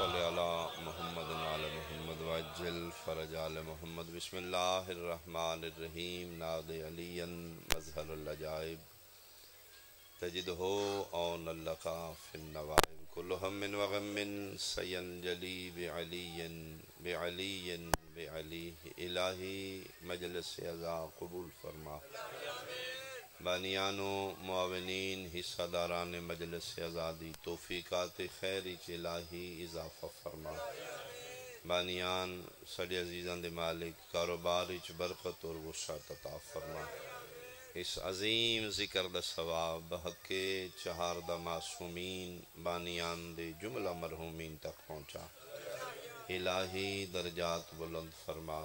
صلی علی محمد وعلی محمد وعجل فرج آل محمد بسم اللہ الرحمن الرحیم ناد علی مظہر العجائب تجدہ اون لقا فی النوائب کل ہم وغم سینجلی بعلی الہی مجلس عزا قبول فرما بانیان و معاونین حصہ داران مجلس آزادی توفیقات خیر الہی اضافہ فرما بانیان سڑی عزیزان دے مالک کاروبار اچ برکت اور وسعت عطا فرما اس عظیم ذکر دا ثواب بحق چہار دا معصومین بانیان دے جملہ مرحومین تک پہنچا الہی درجات بلند فرما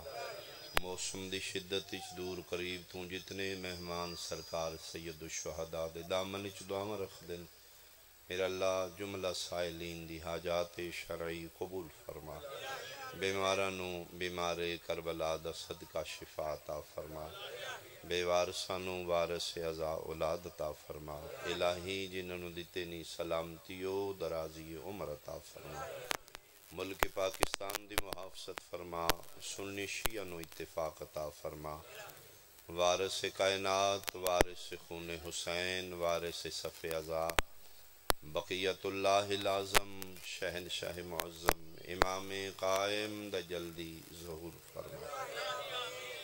موسم دی شدت اچ دور قریب تو جتنے مہمان سرکار سید الشہداء دے دامن اچ دعا رکھ دن میرا اللہ جملہ سائلین دی حاجات شرعی قبول فرما بیمارانو بیمار کربلا دا صدقہ شفا عطا فرما بے وارثانو وارث عزا اولاد عطا فرما الہی جنہوں دیتے نی سلامتیو درازی عمر عطا فرما ملک پاکستان دی محافظت فرما سنی شیعہ نو اتفاق عطا فرما وارث کائنات وارث خون حسین وارث صف عزا بقیت اللہ العظم شہنشاہ معظم امام قائم دا جلدی ظہور فرما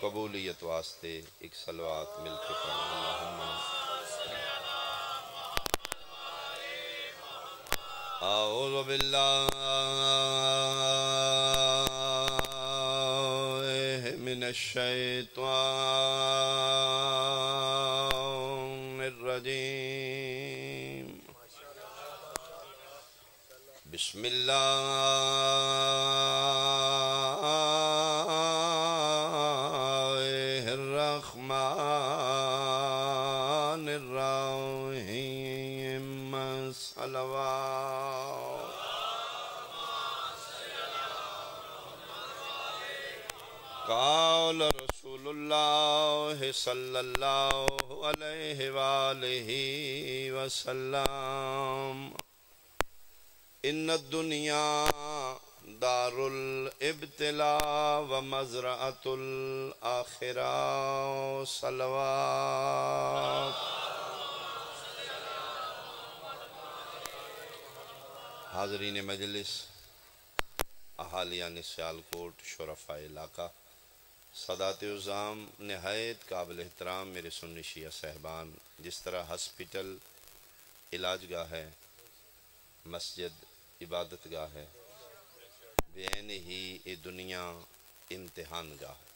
قبولیت واسطے ایک صلوات مل کے پڑھنا اللہم اعوذ باللہ من الشیطان الرجیم بسم اللہ الرحمن الرحیم صلوات قال رسول اللہ صلی اللہ علیہ وآلہ وسلم ان الدنیا دار الابتلاء ومزرعۃ الآخرہ صلوات حاضرین مجلس اہالیان سیالکوٹ شرفاء علاقہ سادات عظام نہایت قابل احترام میرے سنی شیعہ صاحبان جس طرح ہسپیٹل علاج گاہ ہے مسجد عبادت گاہ ہے بین ہی یہ دنیا امتحان گاہ ہے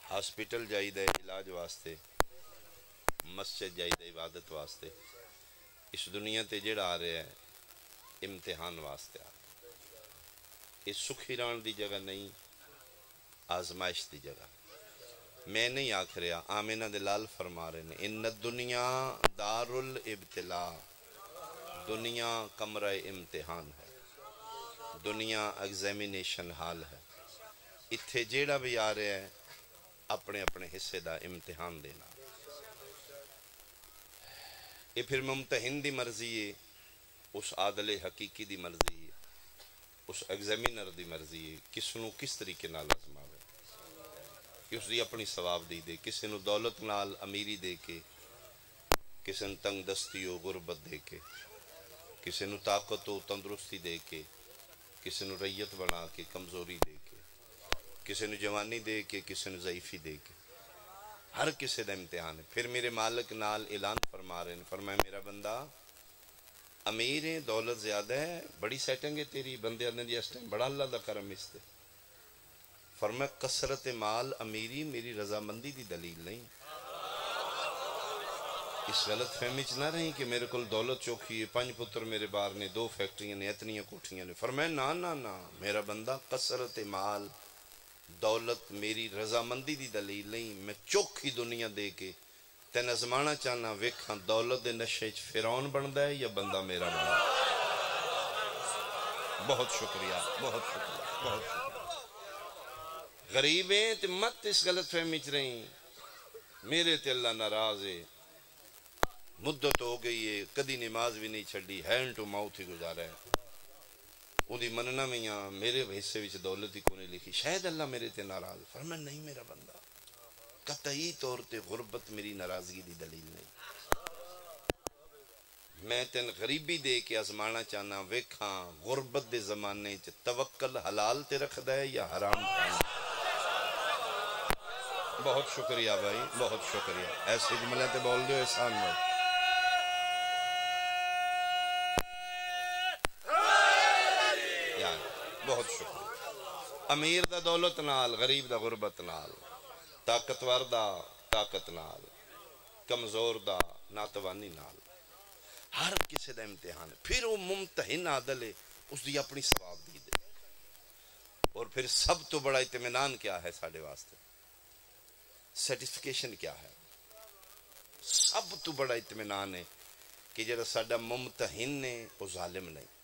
ہسپیٹل جائیدہ علاج واسطے مسجد جائیدہ عبادت واسطے اس دنیا تے جڑا آ رہے ہیں امتحان واسطے آ رہے یہ سکھی ران دی جگہ نہیں آزمائش دی جگہ میں نہیں آکھ رہا آمینہ دلال فرما رہے ہیں ان الدنیا دار الابتلاء دنیا کمرہ امتحان ہے دنیا ایگزامینیشن حال ہے اتھے جیڑا بھی آ رہے ہیں اپنے اپنے حصے دا امتحان دینا یہ پھر ممتحن دی مرضی ہے اس عادل حقیقی دی مرضی ہے اس ایگزامینر دی مرضی ہے کس نو کس طریقے نال آزماوے اس دی اپنی ثواب دی دے کسی نو دولت نال امیری دے کے کسی نو تنگ دستی و غربت دے کے کسی نو طاقت و تندرستی دے کے کسی نو ریت بنا کے کمزوری دے کے کسی نو جوانی دے کے کسی نو ضعیفی دے کے ہر کسی دا امتحان ہے پھر میرے مالک نال اعلان فرما رہے ہیں فرمائے میرا بندہ امیر ہے دولت زیادہ ہے بڑی سیٹنگ ہے تیری بندے آدھنے دی اس ٹائم بڑا اللہ دا کرم اس تے فرمائے کثرت مال امیری میری رضامندی دی دلیل نہیں اس غلط فہمی چ نہ رہی کہ میرے کل دولت چوکھی ہے 5 پتر میرے بار نے 2 فیکٹریاں نے اتنی کوٹھیاں نے فرمائے نا میرا بندہ کثرت مال دولت میری رضامندی دی دلیل نہیں میں چوکھی دنیا دے کے تین ازمانا چاہنا ویکھاں دولت دے نشے چ فرعون بندا ہے یا بندہ میرا بندا بہت شکریہ بہت شکریہ بہت شکریہ غریبیں تے مت اس غلط فہمی چ رہی میرے تے اللہ ناراض ہے مدت ہو گئی ہے کدی نماز بھی نہیں چھڑی ہینڈ ٹو ماؤتھ ہی گزارا ہے اودی مننا میں یہاں میرے حصے وچ دولت ہی کونے لکھی شاید اللہ میرے تے ناراض فرمایا نہیں میرا بندہ قطعی طور تے غربت میری ناراضگی دی دلیل نہیں میں تین غریبی دے کے آزمانا چاہنا ویکھاں غربت دے زمانے چ توکل حلال تے رکھدا ہے یا حرام کھانا بہت شکریہ بھائی بہت شکریہ ایسے جملے تے بول دیو احسان بھائی بہت شکریہ امیر دا دولت نال غریب دا غربت نال طاقتور دا طاقت نال کمزور دا ناتوانی نال ہر کسی دا امتحان ہے پھر وہ ممتحن عادل ہے اس دی اپنی ثواب دی دے اور پھر سب تو بڑا اطمینان کیا ہے ساڈے واسطے سیٹسفیکیشن کیا ہے سب تو بڑا اطمینان ہے کہ جڑا ساڈا ممتحن نے وہ ظالم نہیں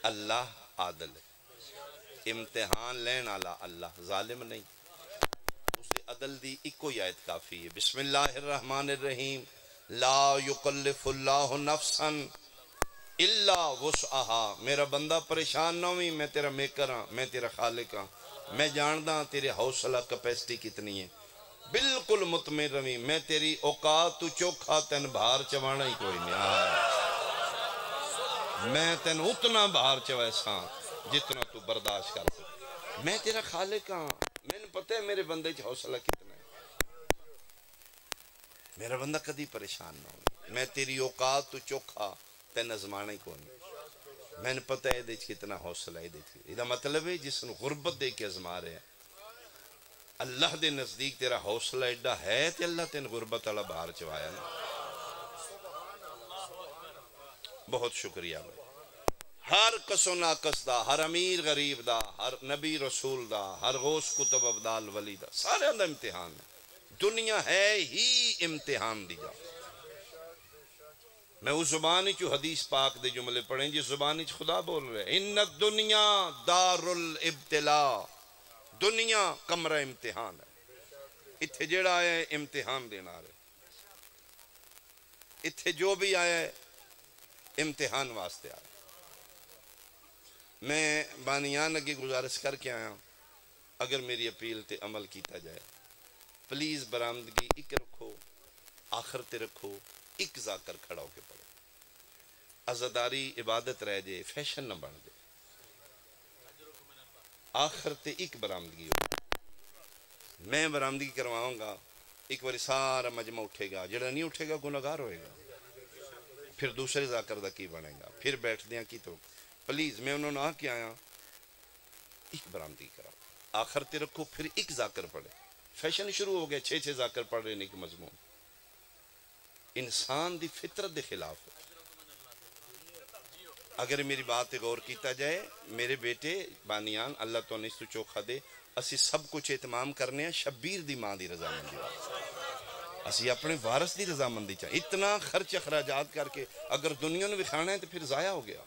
اللہ عادل ہے امتحان لین والا اللہ ظالم نہیں اس دے عدل دی ایکو ہی آیت کافی ہے بسم اللہ الرحمن الرحیم لا یکلف اللہ نفسا الا وسعها میرا بندہ پریشان نہ ہوئی میں تیرا میکر ہاں میں تیرا خالق ہاں میں جاندا تیرے حوصلہ کیپیسٹی کتنی ہے بالکل مطمئن رہی میں تیری اوقات تو چوکھا تین بھار چوانا ہی کوئی نہیں میں تین اتنا بھار چویساں جتنا تو برداشت کر سکے میں تیرا خالق ہاں میں نے پتہ ہے میرے بندے چ حوصلہ کتنا ہے میرا بندہ کدی پریشان نہ ہو میں تیری اوقات تو چوکھا تین ازمانا ہی کوئی نہیں میں نے پتہ ہے دے کتنا حوصلہ ہے یہ مطلب ہے جس نے غربت دے کے ازما رہے ہیں اللہ دے نزدیک تیرا حوصلہ ایڈا ہے تے اللہ تین غربت والا بھار چوایا نا بہت شکریہ بھائی ہر کس و ناقص دا ہر امیر غریب دا ہر نبی رسول دا ہر غوث کتب ابدال ولی دا سارے اندر امتحان ہے دنیا ہے ہی امتحان دی جا میں اس زبانی چو حدیث پاک دے جملے پڑھیں جس زبانی چو خدا بول رہے ان الدنیا دار الابتلاء دنیا کمرہ امتحان ہے اتھے جیڑا آیا ہے امتحان دینا رہے اتھے جو بھی آیا ہے امتحان واسطے آیا میں بانیان اگے گزارش کر کے آیا اگر میری اپیل تے عمل کیتا جائے پلیز برآمدگی ایک رکھو آخر تے رکھو ایک ذاکر کھڑا ہو کے پڑھو عزاداری عبادت رہ جائے فیشن نہ بن جائے آخر تے ایک برآمدگی ہو میں برآمدگی کرواؤں گا ایک بار سارا مجمع اٹھے گا جڑا نہیں اٹھے گا گناہگار ہوئے گا پھر دوسرے ذاکر دا کی بنے گا پھر بیٹھ دیاں کی تو پلیز میں انہوں نے آ کے آیا ایک برآمدگی کراؤ آخر تے رکھو پھر ایک ذاکر پڑھے فیشن شروع ہو گیا 6 ذاکر پڑھ رہے نہیں کہ مضمون انسان دی فطرت دے خلاف ہے اگر میری بات غور کیتا جائے میرے بیٹے بانیان اللہ تو انیس تو چوکھا دے اسی سب کچھ اہتمام کرنے ہیں شبیر دی ماں دی رضامندی اسی اپنے وارث دی رضامندی چاہیے اتنا خرچ اخراجات کر کے اگر دنیا نے وکھانا ہے تو پھر ضائع ہو گیا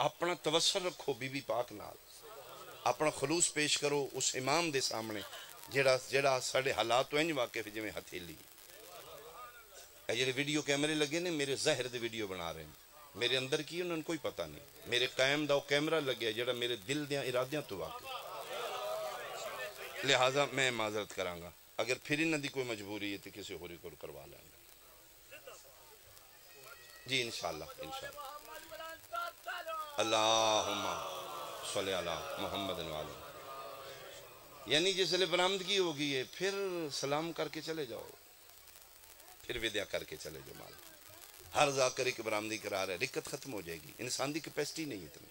اپنا توسل رکھو بی بی پاک نال اپنا خلوص پیش کرو اس امام دے سامنے جڑا ساڑے حالات تو انج واقف جی میں ہتھیلی جڑے ویڈیو کیمرے لگے نے میرے ظاہر دے ویڈیو بنا رہے ہیں میرے اندر کی انہوں نے کوئی پتہ نہیں میرے قائم دا کیمرہ لگیا جڑا میرے دل دیاں ارادیاں تو واقف لہٰذا میں معذرت کراں گا اگر پھر انہاں دی کوئی مجبوری ہے تو کسی ہوری کو کروا لیں گے جی انشاءاللہ اللہم صلی اللہ محمد وعلی یعنی جس لئے برآمدگی ہوگی ہے پھر سلام کر کے چلے جاؤ پھر ودیع کر کے چلے جاؤ مال ہر ذاکر ایک برآمدگی کرا رہا ہے رکت ختم ہو جائے گی انسان دی کیپیسٹی نہیں اتنی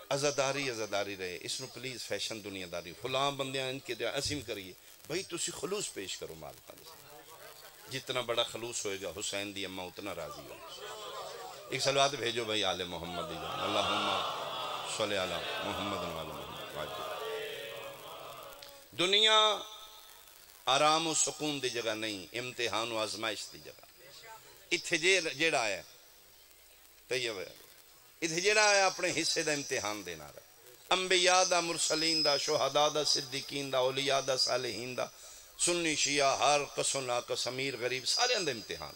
عزاداری رہے اس نو پلیز فیشن دنیا داری فلاں بندیاں ان کے دیا اسیم کریے بھئی تسی خلوص پیش کرو مال پاس جتنا بڑا خلوص ہوئے گا حسین دی اماں اتنا راضی ہوگا ایک صلوات بھیجو بھئی آل محمد دی جان اللہم صلی علی محمد و آل محمد دنیا آرام و سکون دی جگہ نہیں امتحان و آزمائش دی جگہ اتھے جیڑا آیا طیب ہے اتھے جیڑا آیا اپنے حصے دا امتحان دینا رہا انبیاء دا مرسلین دا شہداء دا صدیقین دا اولیاء دا صالحین دا سنی شیعہ ہر کس و ناقص امیر غریب سارے اندر امتحان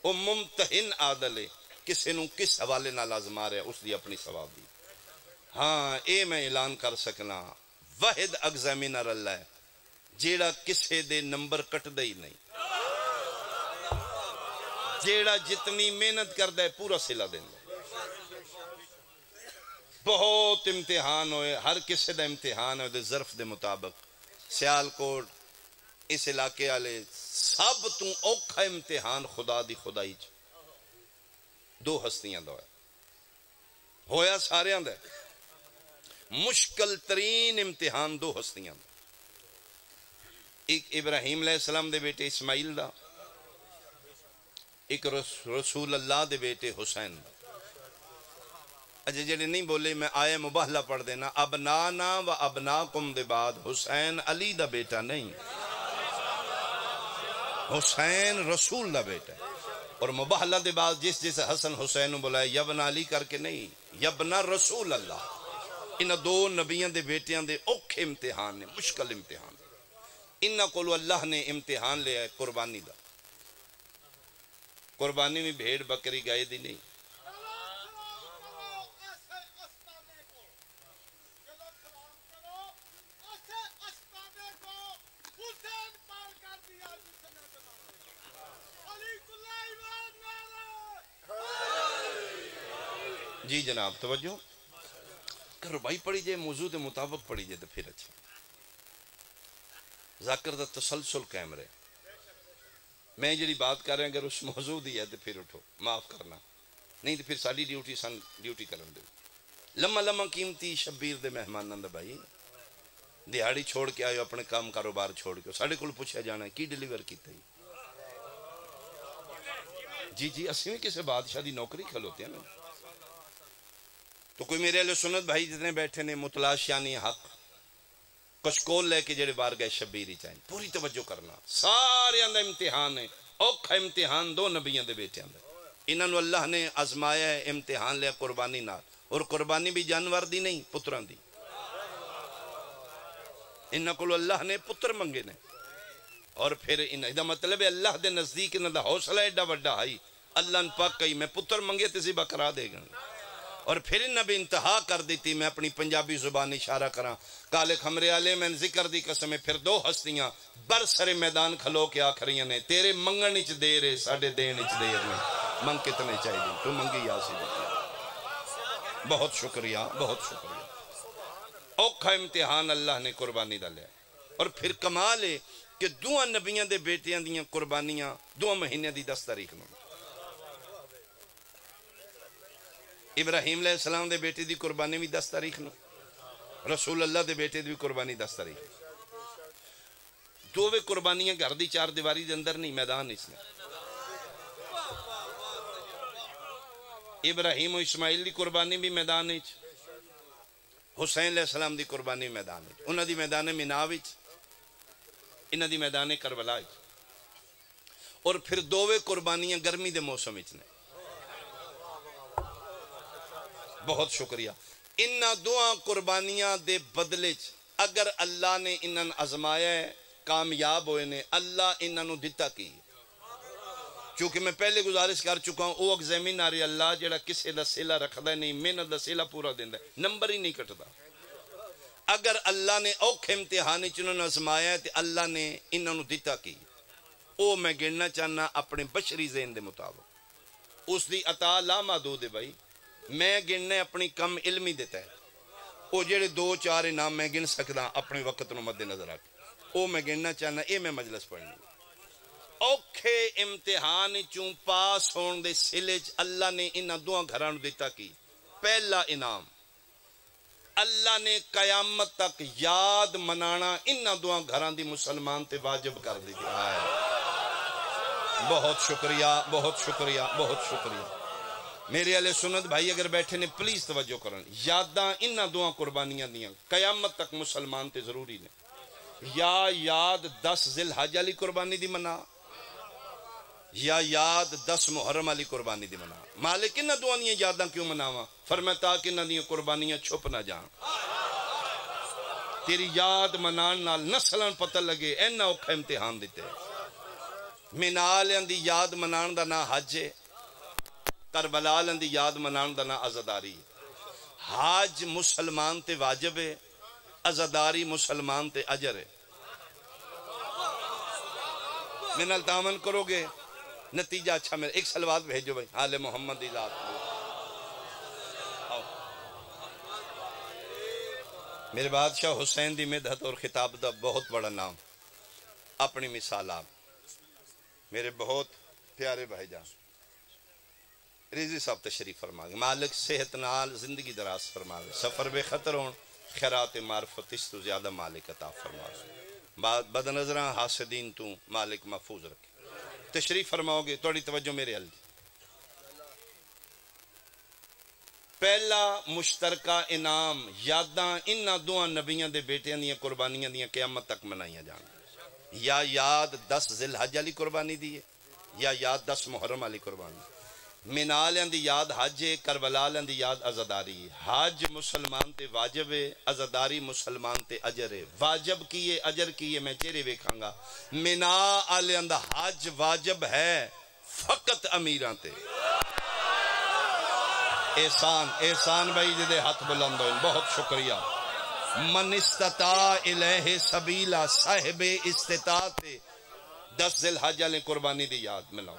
وہ ممتحن عادل ہے کسے نو کس حوالے نال آزما رہا اس دی اپنی ثواب دی ہاں اے میں اعلان کر سکنا واحد ایگزامینر اللہ ہے جیڑا کسے دے نمبر کٹ دے ہی نہیں جیڑا جتنی محنت کردہ ہے پورا صلہ دینا بہت امتحان ہوئے ہر کسے دا امتحان ہوئے دے ظرف دے مطابق سیال کوٹ اس علاقے والے سب تو اوکھا امتحان خدا دی خدائی چ دو ہستیاں دا ہویا سارے آن دا مشکل ترین امتحان دو ہستیاں دا ایک ابراہیم علیہ السلام دے بیٹے اسماعیل دا ایک رسول اللہ دے بیٹے حسین دا اجے جڑے نہیں بولے میں آئے مباہلہ پڑھ دینا ابنانا و ابناکم دے بعد حسین علی دا بیٹا نہیں حسین رسول دا بیٹا ہے اور مباہلہ دے بعد جس حسن حسین بلائے یبن علی کر کے نہیں یبن رسول اللہ انہ دو نبیوں دے بیٹیاں دے اوکھے امتحان نے مشکل امتحان انہ کولو اللہ نے امتحان لے آئے قربانی دا قربانی میں بھیڑ بکری گائے دی نہیں جی جناب توجہ کربائی پڑھی جائے موضوع دے مطابق پڑھی جائے تو پھر اچھا ذاکر دا تسلسل قائم رہے میں جڑی بات کر رہے ہیں اگر اس موضوع دی ہے تو پھر اٹھو معاف کرنا نہیں تو پھر ساری ڈیوٹی سن ڈیوٹی کرن دے لمحہ لمحہ قیمتی شبیر دے مہمان دا بھائی دیہاڑی چھوڑ کے آئے اپنے کام کاروبار چھوڑ کے ساڑھے کل پوچھا جانا ہے کی ڈیلیور کیتا ہی جی اسی میں کسے بادشاہ دی نوکری کھلوتے ہیں نا تو کوئی میرے علیہ سنت بھائی جتنے بیٹھے نے متلاشیانی حق کشکول لے کے جڑے بار گئے شبیری چاہیں پوری توجہ کرنا سارے اندر امتحان ہے اوکھا امتحان دو نبیوں دے بیٹے اندر انہوں نے اللہ نے آزمایا ہے امتحان لیا قربانی نال اور قربانی بھی جانور دی نہیں پتران دی انہوں کو اللہ نے پتر منگے نے اور پھر انہوں مطلب ہے اللہ دے نزدیک انہوں دا حوصلہ ایڈا وڈا آئی اللہ نے پاک کہی میں پتر منگے تے ذبح کرا دے گا اور پھر انہوں نے انتہا کر دیتی میں اپنی پنجابی زبان اشارہ کرا کالے خمرے والے میں ذکر دی قسم پھر دو ہستیاں برسر میدان کھلو کے آخریاں نے تیرے منگن اچ دیر ہے ساڑھے دین اچ دیر نے منگ کتنے چاہیے تو منگی یاسی دیتی بہت شکریہ اوکھا امتحان اللہ نے قربانی دا لیا اور پھر کمال ہے کہ دو نبیاں دے بیٹیاں دیاں قربانیاں 2 مہینے دی 10 تاریخ نو ابراہیم علیہ السلام دے بیٹے دی قربانی بھی 10 تاریخ نو رسول اللہ دے بیٹے دی قربانی 10 تاریخ دووے قربانیاں گھر دی 4 دیواری دے اندر نہیں میدان اس میں ابراہیم و اسماعیل دی قربانی بھی میدان ہے حسین علیہ السلام دی قربانی میدان ہے انہاں دی میدان مناو انہاں دی میدان کربلا اور پھر دووے قربانیاں گرمی دے موسم وچ نے بہت شکریہ انہاں دوہاں قربانیاں دے بدلے اگر اللہ نے انہاں آزمایا ہے کامیاب ہوئے نے اللہ انہاں نو دتا کی چونکہ میں پہلے گزارش کر چکا ہوں او ایگزامین آ رہی اللہ جڑا کسے دا سیلہ رکھدا نہیں محنت دا سیلہ پورا دیندا ہے نمبر ہی نہیں کٹدا اگر اللہ نے اوکھے امتحان چ انہاں نو آزمایا ہے تے اللہ نے انہاں نو دتا کی او میں گننا چاہنا اپنے بشری ذہن دے مطابق اس دی عطا لا محدود ہے بھائی میں گننے اپنی کم علمی دیتا ہے او جڑے 2-4 انعام میں گن سکدا اپنے وقت نو مد نظر رکھ او میں گننا چاہنا اے میں مجلس پڑھنی اوکھے امتحان چوں پاس ہون دے سلے اللہ نے انہاں دوہاں گھراں نو دتا کی پہلا انعام اللہ نے قیامت تک یاد منانا انہاں دوہاں گھراں دی مسلمان تے واجب کر دی بہت شکریہ میرے علیہ سنت بھائی اگر بیٹھے نے پلیز توجہ کرن یاداں انہاں دوہاں قربانیاں دیاں قیامت تک مسلمان تے ضروری نے یا یاد 10 ذی الحج علی قربانی دی منا یا یاد 10 محرم علی قربانی دی منا مالک انہاں دوہاں دیاں یاداں کیوں مناواں فرمایا تاکہ انہاں دیاں قربانیاں چھپ نہ جان تیری یاد منان نال نسلن پتہ لگے اینا اوکھا امتحان دیتے منال دی یاد منان دا نا حج ہے کربلال دی یاد منان دا نا عزاداری حج مسلمان تے واجب ہے عزاداری مسلمان تے اجر ہے منال تامن کرو گے نتیجہ اچھا میرے ایک سلوات بھیجو بھائی آل محمد دی ذات میرے بادشاہ حسین دی مدحت اور خطاب دا بہت بڑا نام اپنی مثال آپ میرے بہت پیارے بھائی جان ریزی صاحب تشریف فرما گے مالک صحت نال زندگی دراز فرما گے سفر بے خطر ہون خیرات معرفت اس تو زیادہ مالک عطا فرما گے بد نظراں حاسدین تو مالک محفوظ رکھے تشریف فرماؤ گے توڑی توجہ میرے حل پہلا مشترکہ انعام یاداں انہاں دوہاں نبیاں دے بیٹیاں دیاں قربانیاں دیاں قیامت تک منائیاں جان یا یاد 10 ذی الحج علی قربانی دیئے یا یاد 10 محرم علی قربانی منالیاں دی یاد حج ہے کربلالیاں دی یاد عزاداری حج مسلمان تے واجب ہے عزاداری مسلمان تے اجر ہے واجب کیے اجر کیے میں چہرے ویکھاں گا منا آلیاں دا حج واجب ہے فقط امیراں تے احسان بھائی جدے ہاتھ بلند ہوئے بہت شکریہ من استطاع الیہ سبیلا صاحب استطاعت 10 ذی الحج علی قربانی دی یاد ملاؤ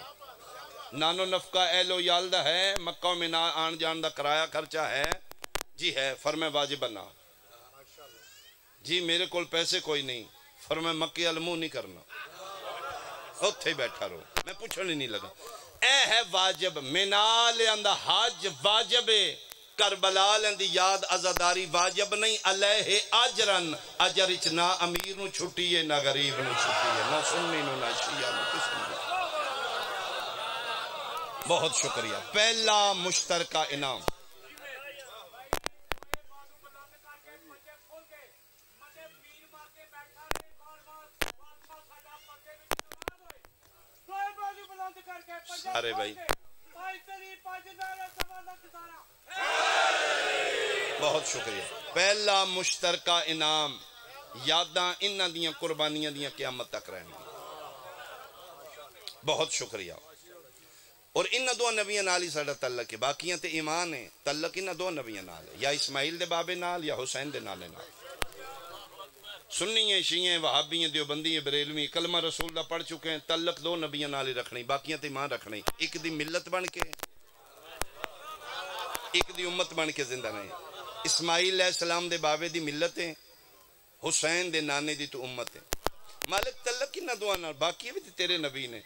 نانو نفقہ اہلو یالدہ ہے مکہ میں آن جان دا کرایہ خرچہ ہے جی ہے فرمائے واجب بنا جی میرے کول پیسے کوئی نہیں فرمائے مکی علمو نہیں کرنا اتھے بیٹھا رہو میں پوچھنے نہیں لگا اے ہے واجب منال اندہ حج واجب کربلا لندی یاد عزاداری واجب نہیں علیہ اجرن اجر اچ نہ امیر نو چھٹی ہے نہ غریب نو چھٹی ہے نہ سنی نو نہ شیعہ نو کس نو بہت شکریہ پہلا مشترکہ انعام سارے بھائی بہت شکریہ پہلا مشترکہ انعام یاداں انہاں دیاں قربانیاں دیاں قیامت تک رہنے بہت شکریہ اور انہاں دو نبیاں نال ہی ساڈا تعلق ہے باقیاں تے ایمان ہے تعلق انہاں دو نبیاں نال ہے یا اسماعیل دے بابے نال یا حسین دے نالے نال سنی ہیں شیعہ ہیں وہابی ہیں دیوبندی ہیں بریلوی کلمہ رسول اللہ پڑھ چکے ہیں تعلق دو نبیاں نال ہی رکھنی باقیاں تے ایمان رکھنی ایک دی ملت بن کے ایک دی امت بن کے زندہ رہے اسماعیل علیہ السلام دے بابے دی ملت ہیں حسین دے نانے دی تو امت ہے مالک تعلق انہاں دو نال باقی بھی تیرے نبی نے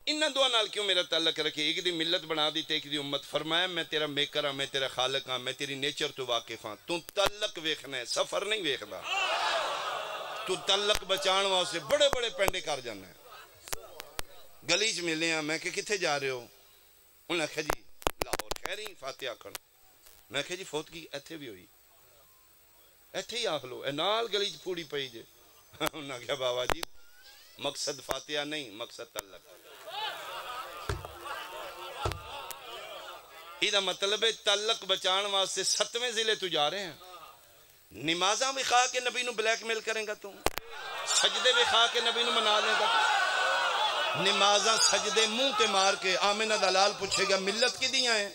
انہاں دو نال کیوں میرا تعلق رکھے ایک دی ملت بنا دی تے ایک دی امت فرمایا میں تیرا میکر ہاں میں تیرا خالق ہاں میں تیری نیچر تو واقف ہاں تو تعلق ویکھنا ہے سفر نہیں ویکھدا تو تعلق بچان واسطے بڑے بڑے پینڈے کر جانا ہے گلی چ ملے ہیں میں کہ کتھے جا رہے ہو انہوں نے کہا جی لاہور خیری فاتحہ کھڑ میں کہا جی فوتگی ایتھے بھی ہوئی ایتھے ہی آکھ لو اے نال گلی چ پوڑی پئی جے انہوں نے کہا بابا جی مقصد فاتحہ نہیں مقصد تعلق یہ مطلب ہے تعلق بچان واسطے 7ویں ضلع تو جا رہے ہیں نمازاں بھی خواہ کے نبی نو بلیک میل کریں گا تم سجدے بھی خواہ کے نبی نو منا لیں گا نمازاں سجدے منہ تے مار کے آمنہ دلال پوچھے گا ملت کی دیاں ہیں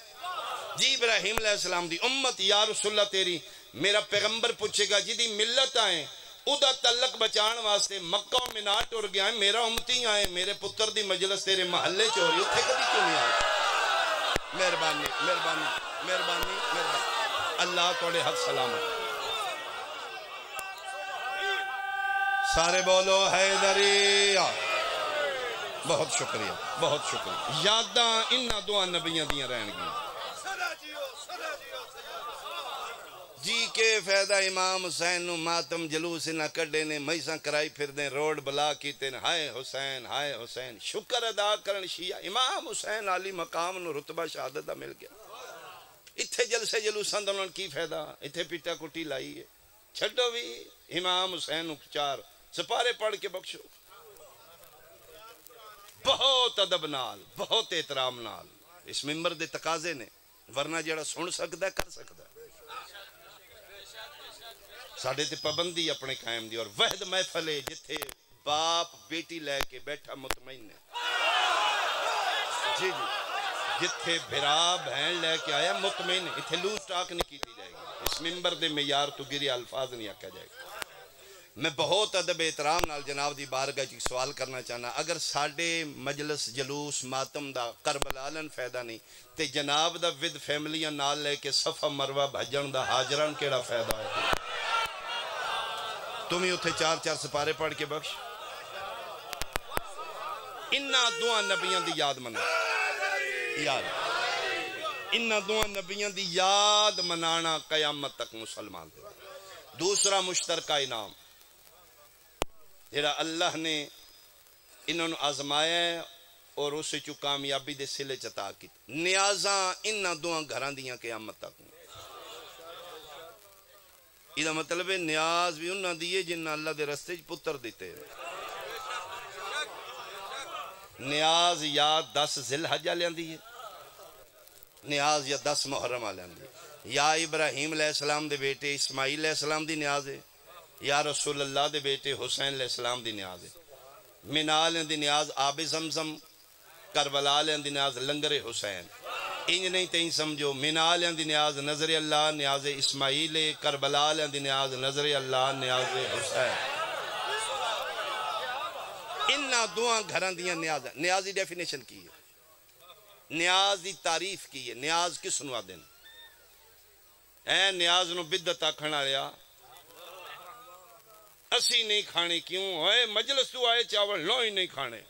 جی ابراہیم علیہ السلام دی امت یا رسول اللہ تیری میرا پیغمبر پوچھے گا جی دی ملت آئیں ادا تعلق بچان واسطے مکہ و منا ٹر گیا ہے میرا امتی آئے میرے پتر دی مجلس تیرے محلے چوری اتھے کبھی کیوں نہیں آئے مہربانی مہربانی مہربانی مہربانی اللہ توڑے حد سلامت سارے بولو حیدری بہت شکریہ بہت شکریہ یاداں انہاں دو نبیاں دیاں رہن گی جی کے فائدہ امام حسین نو ماتم جلوس نہ کڈے نے میساں کرائی پھر دیں روڈ بلا کیتے نے ہائے حسین شکر ادا کرن شیعہ امام حسین علی مقام نو رتبہ شہادت دا مل گیا اتھے جلسے جلوساں دا انہوں کی فائدہ اتھے پیٹا کٹی لائی ہے چھڑو بھی امام حسین چار سپارے پڑھ کے بخشو بہت ادب نال بہت احترام نال اس ممبر دے تقاضے نے ورنہ جڑا سن سکدا کر سکدا ساڑھے تے پابندی اپنے قائم دی، اور وحد محفل ہے جتھے باپ بیٹی لے کے بیٹھا مطمئن ہے، جی جی، جتھے بھرا بہن لے کے آیا مطمئن ہے، اتھے لوز ٹاک نہیں کی جائے گی، اس ممبر دے معیار تو گری الفاظ نہیں آکھا جائے گا۔ میں بہت ادب احترام نال جناب دی بارگاہ چ سوال کرنا چاہنا، اگر ساڈے مجلس جلوس ماتم دا کربلا لن فائدہ نہیں تے جناب دا ود فیملیاں نال لے کے صفا مروہ بھجن دا حاجران کیڑا فائدہ ہے؟ تمہیں اتھے 4 سپارے پڑھ کے بخش، انہاں دعا نبیان دی یاد منا، یاد انہاں دعا نبیان دی یاد منانا قیامت تک مسلمان دے۔ دوسرا مشترکہ انعام جیڑا اللہ نے انہوں نے آزمایا ہے اور اس سے کامیابی دے سلے چتا کی، نیازاں انہاں دعا گھران دیاں قیامت تک۔ یہ مطلب ہے نیاز بھی انہاں دیئے جنہاں اللہ دے رستے پتر دیتے ہیں۔ نیاز یا 10 ذی الحجہ لیندی ہے، نیاز یا 10 محرم لیندی ہے، یا ابراہیم علیہ السلام دے بیٹے اسماعیل علیہ السلام دی نیاز ہے، یا رسول اللہ دے بیٹے حسین علیہ السلام دی نیاز ہے، منال دی نیاز آب زمزم، کربلا دی نیاز لنگر حسین، انج نہیں تین سمجھو، منال دی نیاز نظر اللہ نیاز اسماعیل، کربلا دی نیاز نظر اللہ نیاز حسین۔ انہاں دعا گھران دیاں نیاز ہے۔ نیازی ڈیفینیشن کی ہے، نیاز دی تعریف کی ہے، نیاز کس نوا دن اے نیاز نو بدت آکھنا لیا اسی نہیں کھانے، کیوں اے مجلس تو آئے چاول لو ہی نہیں کھانے،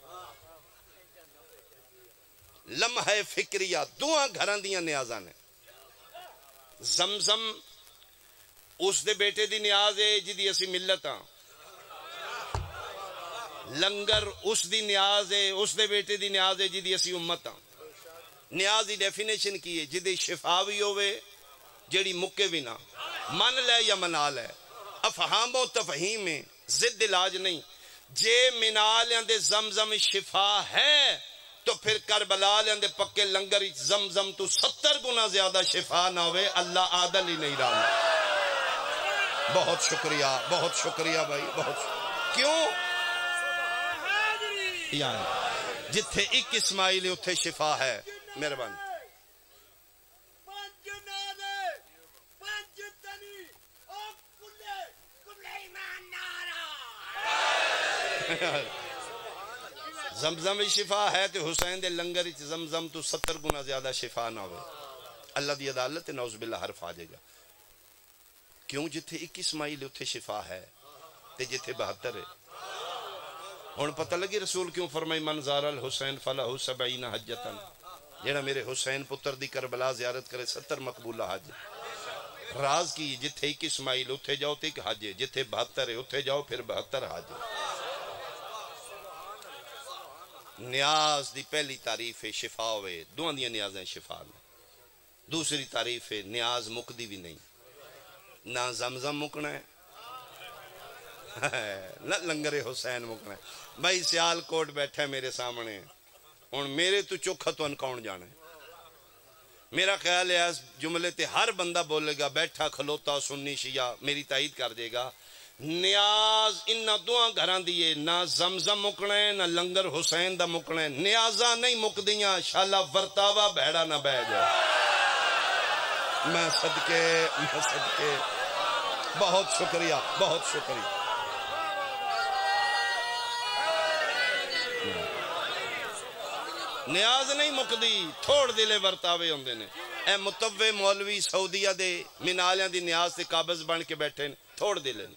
لمحہ فکریہ دعا گھران دیاں نیازاں نے۔ زمزم اس دے بیٹے دی نیاز ہے جدی اسی ملت ہاں، لنگر اس دی نیاز ہے اس دے بیٹے دی نیاز ہے جدی اسی امت ہاں۔ نیاز دی ڈیفینیشن کی ہے جدی شفا بھی ہوئے جیڑی مکے بھی نہ، من لے یا منا لے، افہام و تفہیم میں ضد علاج نہیں۔ جے منالیاں دے زمزم شفا ہے تو پھر کربلا دے پکے لنگر زمزم تو 70 گنا زیادہ شفا نہ ہوئے، اللہ عادل ہی نہیں رہا۔ بہت شکریہ بھائی، بہت شکریہ۔ کیوں؟ یعنی جتھے ایک اسماعیل اتھے شفا ہے، مہربانی۔ زمزم شفا ہے تو حسین دے لنگر زمزم تو 70 گنا زیادہ شفا نہ ہوئے، اللہ دی عدالت نعوذ باللہ حرف آ جائے گا۔ کیوں؟ جتھے 21 اسماعیل اتھے شفا ہے تے جتھے 72 ہے۔ ہن پتہ لگی رسول کیوں فرمائی من زار الحسین فلہ 70 حجتن، جیڑا میرے حسین پتر دی کربلا زیارت کرے 70 مقبولہ حج۔ راز کی جتھے 21 اسماعیل اتھے جاؤ تے ایک حج ہے، جتھے 72 ہے اتھے جاؤ پھر 72 حج ہے۔ نیاز دی پہلی تعریف ہے شفا ہوئے، دعا دیاں نیازیں شفا میں۔ دوسری تعریف ہے نیاز مکدی بھی نہیں، نہ زمزم مکنا ہے نہ لنگر حسین مکنا ہے۔ بھائی سیال کوٹ بیٹھا ہے میرے سامنے، ہن میرے تو چوکھا تو کون جانا ہے؟ میرا خیال ہے اس جملے تے ہر بندہ بولے گا، بیٹھا کھلوتا سنی شیعہ میری تائید کر دے گا۔ نیاز انہاں دعا گھران دیئے، نہ زمزم مکنا ہے نہ لنگر حسین دا مکنا ہے، نیازاں نہیں مکدیاں، شالا ورتاوا بھیڑا نہ بہ جائے۔ میں صدقے بہت شکریہ، بہت شکریہ۔ نیاز نہیں مکدی، تھوڑ دلے ورتاوے ہوندے نے۔ اے متوے مولوی سعودیہ دے منالیاں دی نیاز تے قابض بن کے بیٹھے نے، تھوڑ دلے نے۔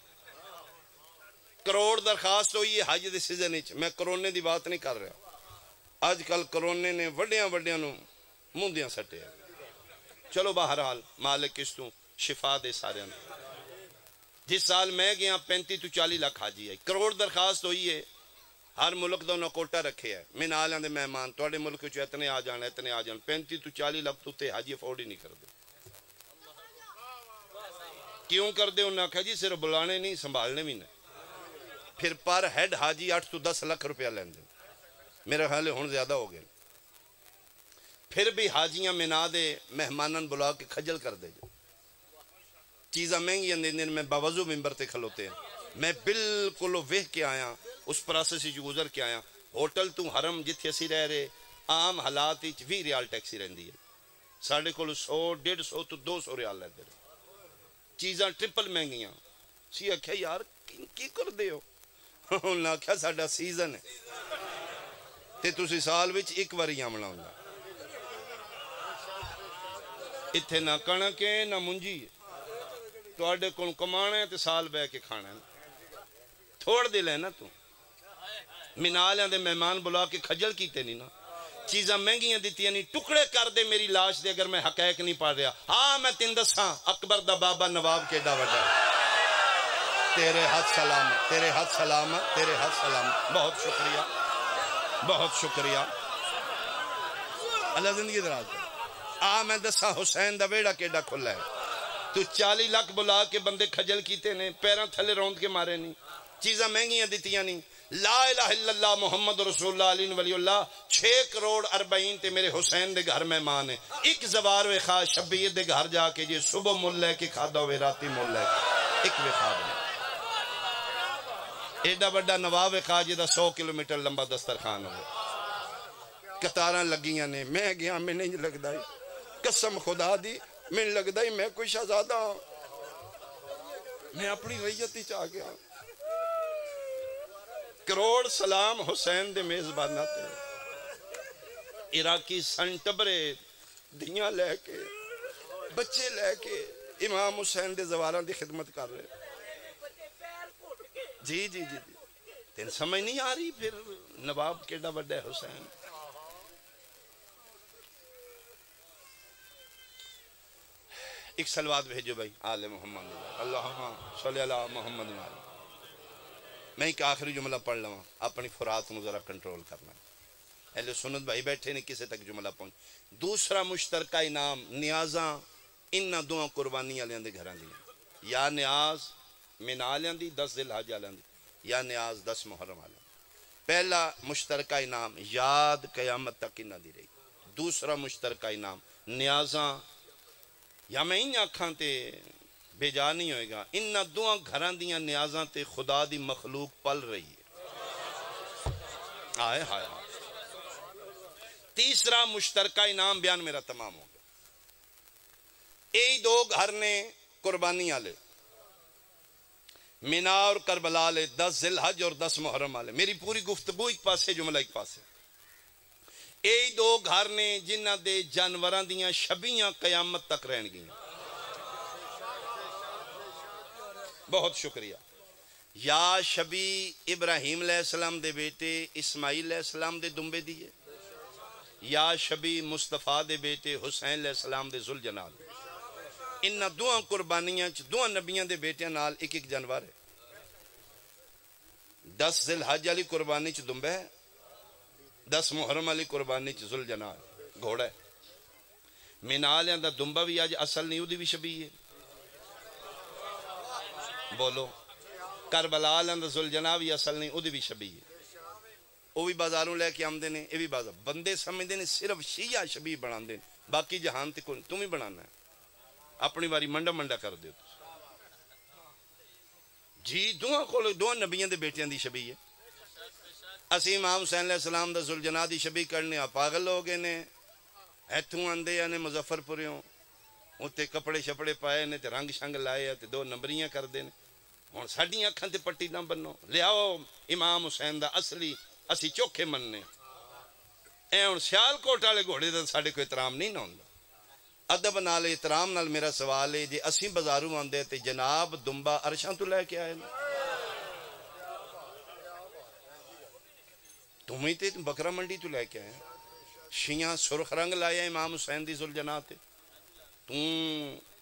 کروڑ درخواست ہوئی ہے حج دے سیزن وچ، میں کرونے دی بات نہیں کر رہا، آج کل کرونے نے وڈیاں نو موندیاں سٹے ہیں۔ چلو بہرحال مالک اس تو شفا دے سارے نے۔ جس سال میں گیا 35 تو 40 لاکھ حاجی ہے، کروڑ درخواست ہوئی ہے، ہر ملک دا انہاں کوٹا رکھے ہے، منالیاں دے مہمان تواڈے ملک وچ اتنے آ جان 35 تو 40 لاکھ تو تے حاجی افورڈ ہی نہیں کردے۔ کیوں کردے؟ انہاں آکھیا جی صرف بلانے نہیں سنبھالنے بھی نہیں۔ پھر پر ہیڈ حاجی 8 تو 10 لاکھ روپیہ لیندے، میرا خیال ہے ہن زیادہ ہو گئے۔ پھر بھی حاجیاں منا دے مہمانن بلا کے کھجل کر دے جو، چیزاں مہنگیاں دیندے میں باوضو ممبر تے کھلوتے ہیں میں بالکل ویکھ کے آیا اس پروسیس وچ گزر کے آیا ہوٹل تو حرم جتھے اسی رہ رہے عام حالات وچ 20 ریال ٹیکسی رہندی ہے ساڑھے کول 100 150 تو 200 ریال لیندے چیزاں ٹرپل مہنگیاں سی آکھیا یار کی کر دے ہو انہوں نے آکھیا ساڈا سیزن ہے تے تسی سال وچ ایک واری آمنا ہوندا اتھے نہ کڑک ہے نہ منجی تواڈے کول کمانا ہے تے سال بہ کے کھانا ہے تھوڑ دل ہے نا تو منالیاں دے مہمان بلا کے کھجل کیتے نہیں نا چیزاں مہنگیاں دیتی نہیں ٹکڑے کر دے میری لاش دے اگر میں حقائق نہیں پڑھ رہا ہاں میں تین دساں اکبر دا بابا نواب کیڈا وڈا تیرے ہاتھ سلام تیرے ہاتھ سلام تیرے ہاتھ سلام بہت شکریہ بہت شکریہ اللہ زندگی دراز دے میں دساں حسین دا ویڑا کیڈا کھلا ہے تو 40 لاکھ بلا کے بندے کھجل کیتے نے پیراں تھلے روند کے مارے نہیں چیزاں مہنگیاں دیتیاں نہیں لا الہ الا اللہ محمد رسول اللہ علیہ ولی اللہ 6 کروڑ 40 تے میرے حسین دے گھر مہمان ہے ایک زوار وے خواہ شبیر دے گھر جا کے جی صبح مل لے کے کھادا ہوئے راتی مل لے کے ایک وے خواہ بنے ایڈا بڑا نواب خواہ جی دا 100 کلومیٹر لمبا دسترخوان ہوئے قطاراں لگیاں نے میں گیا میں نہیں لگدا قسم خدا دی میں لگدا ہی میں کوئی شہزادہ میں اپنی ریت ہی چاہ گیا کروڑ سلام حسین دے میزبانہ تے عراقی سنٹبرے دیاں لے کے بچے لے کے امام حسین دے زواراں دی خدمت کر رہے جی جی جی تین سمجھ نہیں آ رہی پھر نواب کیڈا بڑا ہے حسین ایک سلوات بھیجو بھائی آل محمد اللہم صلی اللہ محمد میں ایک آخری جملہ پڑھ لوں اپنی فرات نو ذرا کنٹرول کرنا اہل سنت بھائی بیٹھے نے کسے تک جملہ پہنچ دوسرا مشترکہ انعام نیازاں انہاں دعا قربانی آلیاں دے گھراں دی یا نیاز منالیاں دی 10 ذی الحجہ آلیاں دی یا نیاز 10 محرم آلیاں پہلا مشترکہ انعام یاد قیامت تک انہاں دی رہی دوسرا مشترکہ انعام نیازاں یا میں انہاں کھاں تے بے جا نہیں ہوئے گا انہاں دعا گھراں دیاں نیازاں تے خدا دی مخلوق پل رہی ہے آئے ہائے تیسرا مشترکہ انعام بیان میرا تمام ہو گیا یہی 2 گھر نے قربانی آلے مینا اور کربلا لے 10 ذی الحج اور 10 محرم آلے میری پوری گفتگو ایک پاسے جملہ ایک پاسے یہی 2 گھر نے جنہ دے جانوراں دیاں شبیاں قیامت تک رہن گئیں بہت شکریہ یا شبی ابراہیم علیہ السلام دے بیٹے اسماعیل علیہ السلام دے دنبے دیئے یا شبی مصطفیٰ دے بیٹے حسین علیہ السلام دے ذوالجلال انہاں دعا قربانیاں دعا نبیاں دے بیٹیاں نال ایک ایک جانور ہے 10 ذی الحج علی قربانی چ دنبے ہے 10 محرم علی قربانی چ ذوالجلال گھوڑا ہے منالیاں دا دنبا بھی آج اصل نہیں دی بھی شبی ہے بولو کربلا دا ذوالجلال بھی اصل نہیں دی بھی شبی ہے وہ بھی بازاروں لے کے آمدے نے یہ بھی بازار بندے سمجھتے ہیں صرف شیعہ شبی بنا دیں باقی جہان تے تم ہی بنانا ہے اپنی باری منڈا منڈا کر دیو جی دعا نبیاں دے بیٹیاں دی شبی ہے اسی امام حسین علیہ السلام دا ذوالجلال دی شبی کرنے پاگل ہو گئے نے ایتھوں آندے یا نے مظفر پوریوں اتے کپڑے شپڑے پائے نے تے رنگ شنگ لائے تے 2 نمبریاں کر دے ہن ساڈیاں اکھاں تے پٹی نہ بنو لیاؤ امام حسین دا اصلی اسی چوکھے مننے اے ہن سیال کوٹ والے گھوڑے دا ساڈے کوئی احترام نہیں نہ ہوندا ادب نال احترام نال میرا سوال ہے جی اسی بازاروں آندے تے جناب دنبا عرشاں تو لے کے آئے تمہیں تے بکرا منڈی تو لے کے آئے شیعہ سرخ رنگ لایا امام حسین دی ذوالجناح تے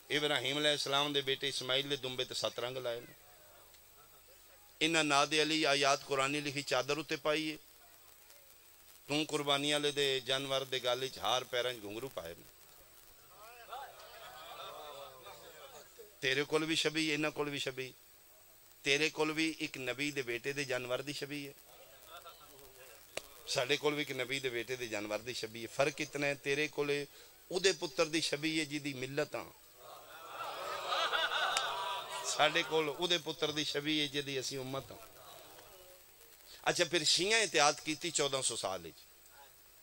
ابراہیم علیہ السلام دے بیٹے اسماعیل دے دنبے تے 7 رنگ لائے انہاں ناد علی آیات قرآنی لکھی چادر اتے پائی ہے قربانی والے دے جانور دے گل وچ ہار پیراں وچ گھنگرو پائے تیرے کول بھی شبی انہاں کول بھی شبی تیرے کول بھی ایک نبی دے بیٹے دے جانور دی شبی ہے ساڈے کول بھی ایک نبی دے بیٹے دے جانور دی شبی ہے فرق اتنا ہے تیرے کول او دے پتر دی شبی ہے جی دی ملت ساڈے کول اودے پتر دی شبیہ جدی اسی امت ہوں۔ اچھا پھر شیعہ احتیاط کیتی 1400 سال وچ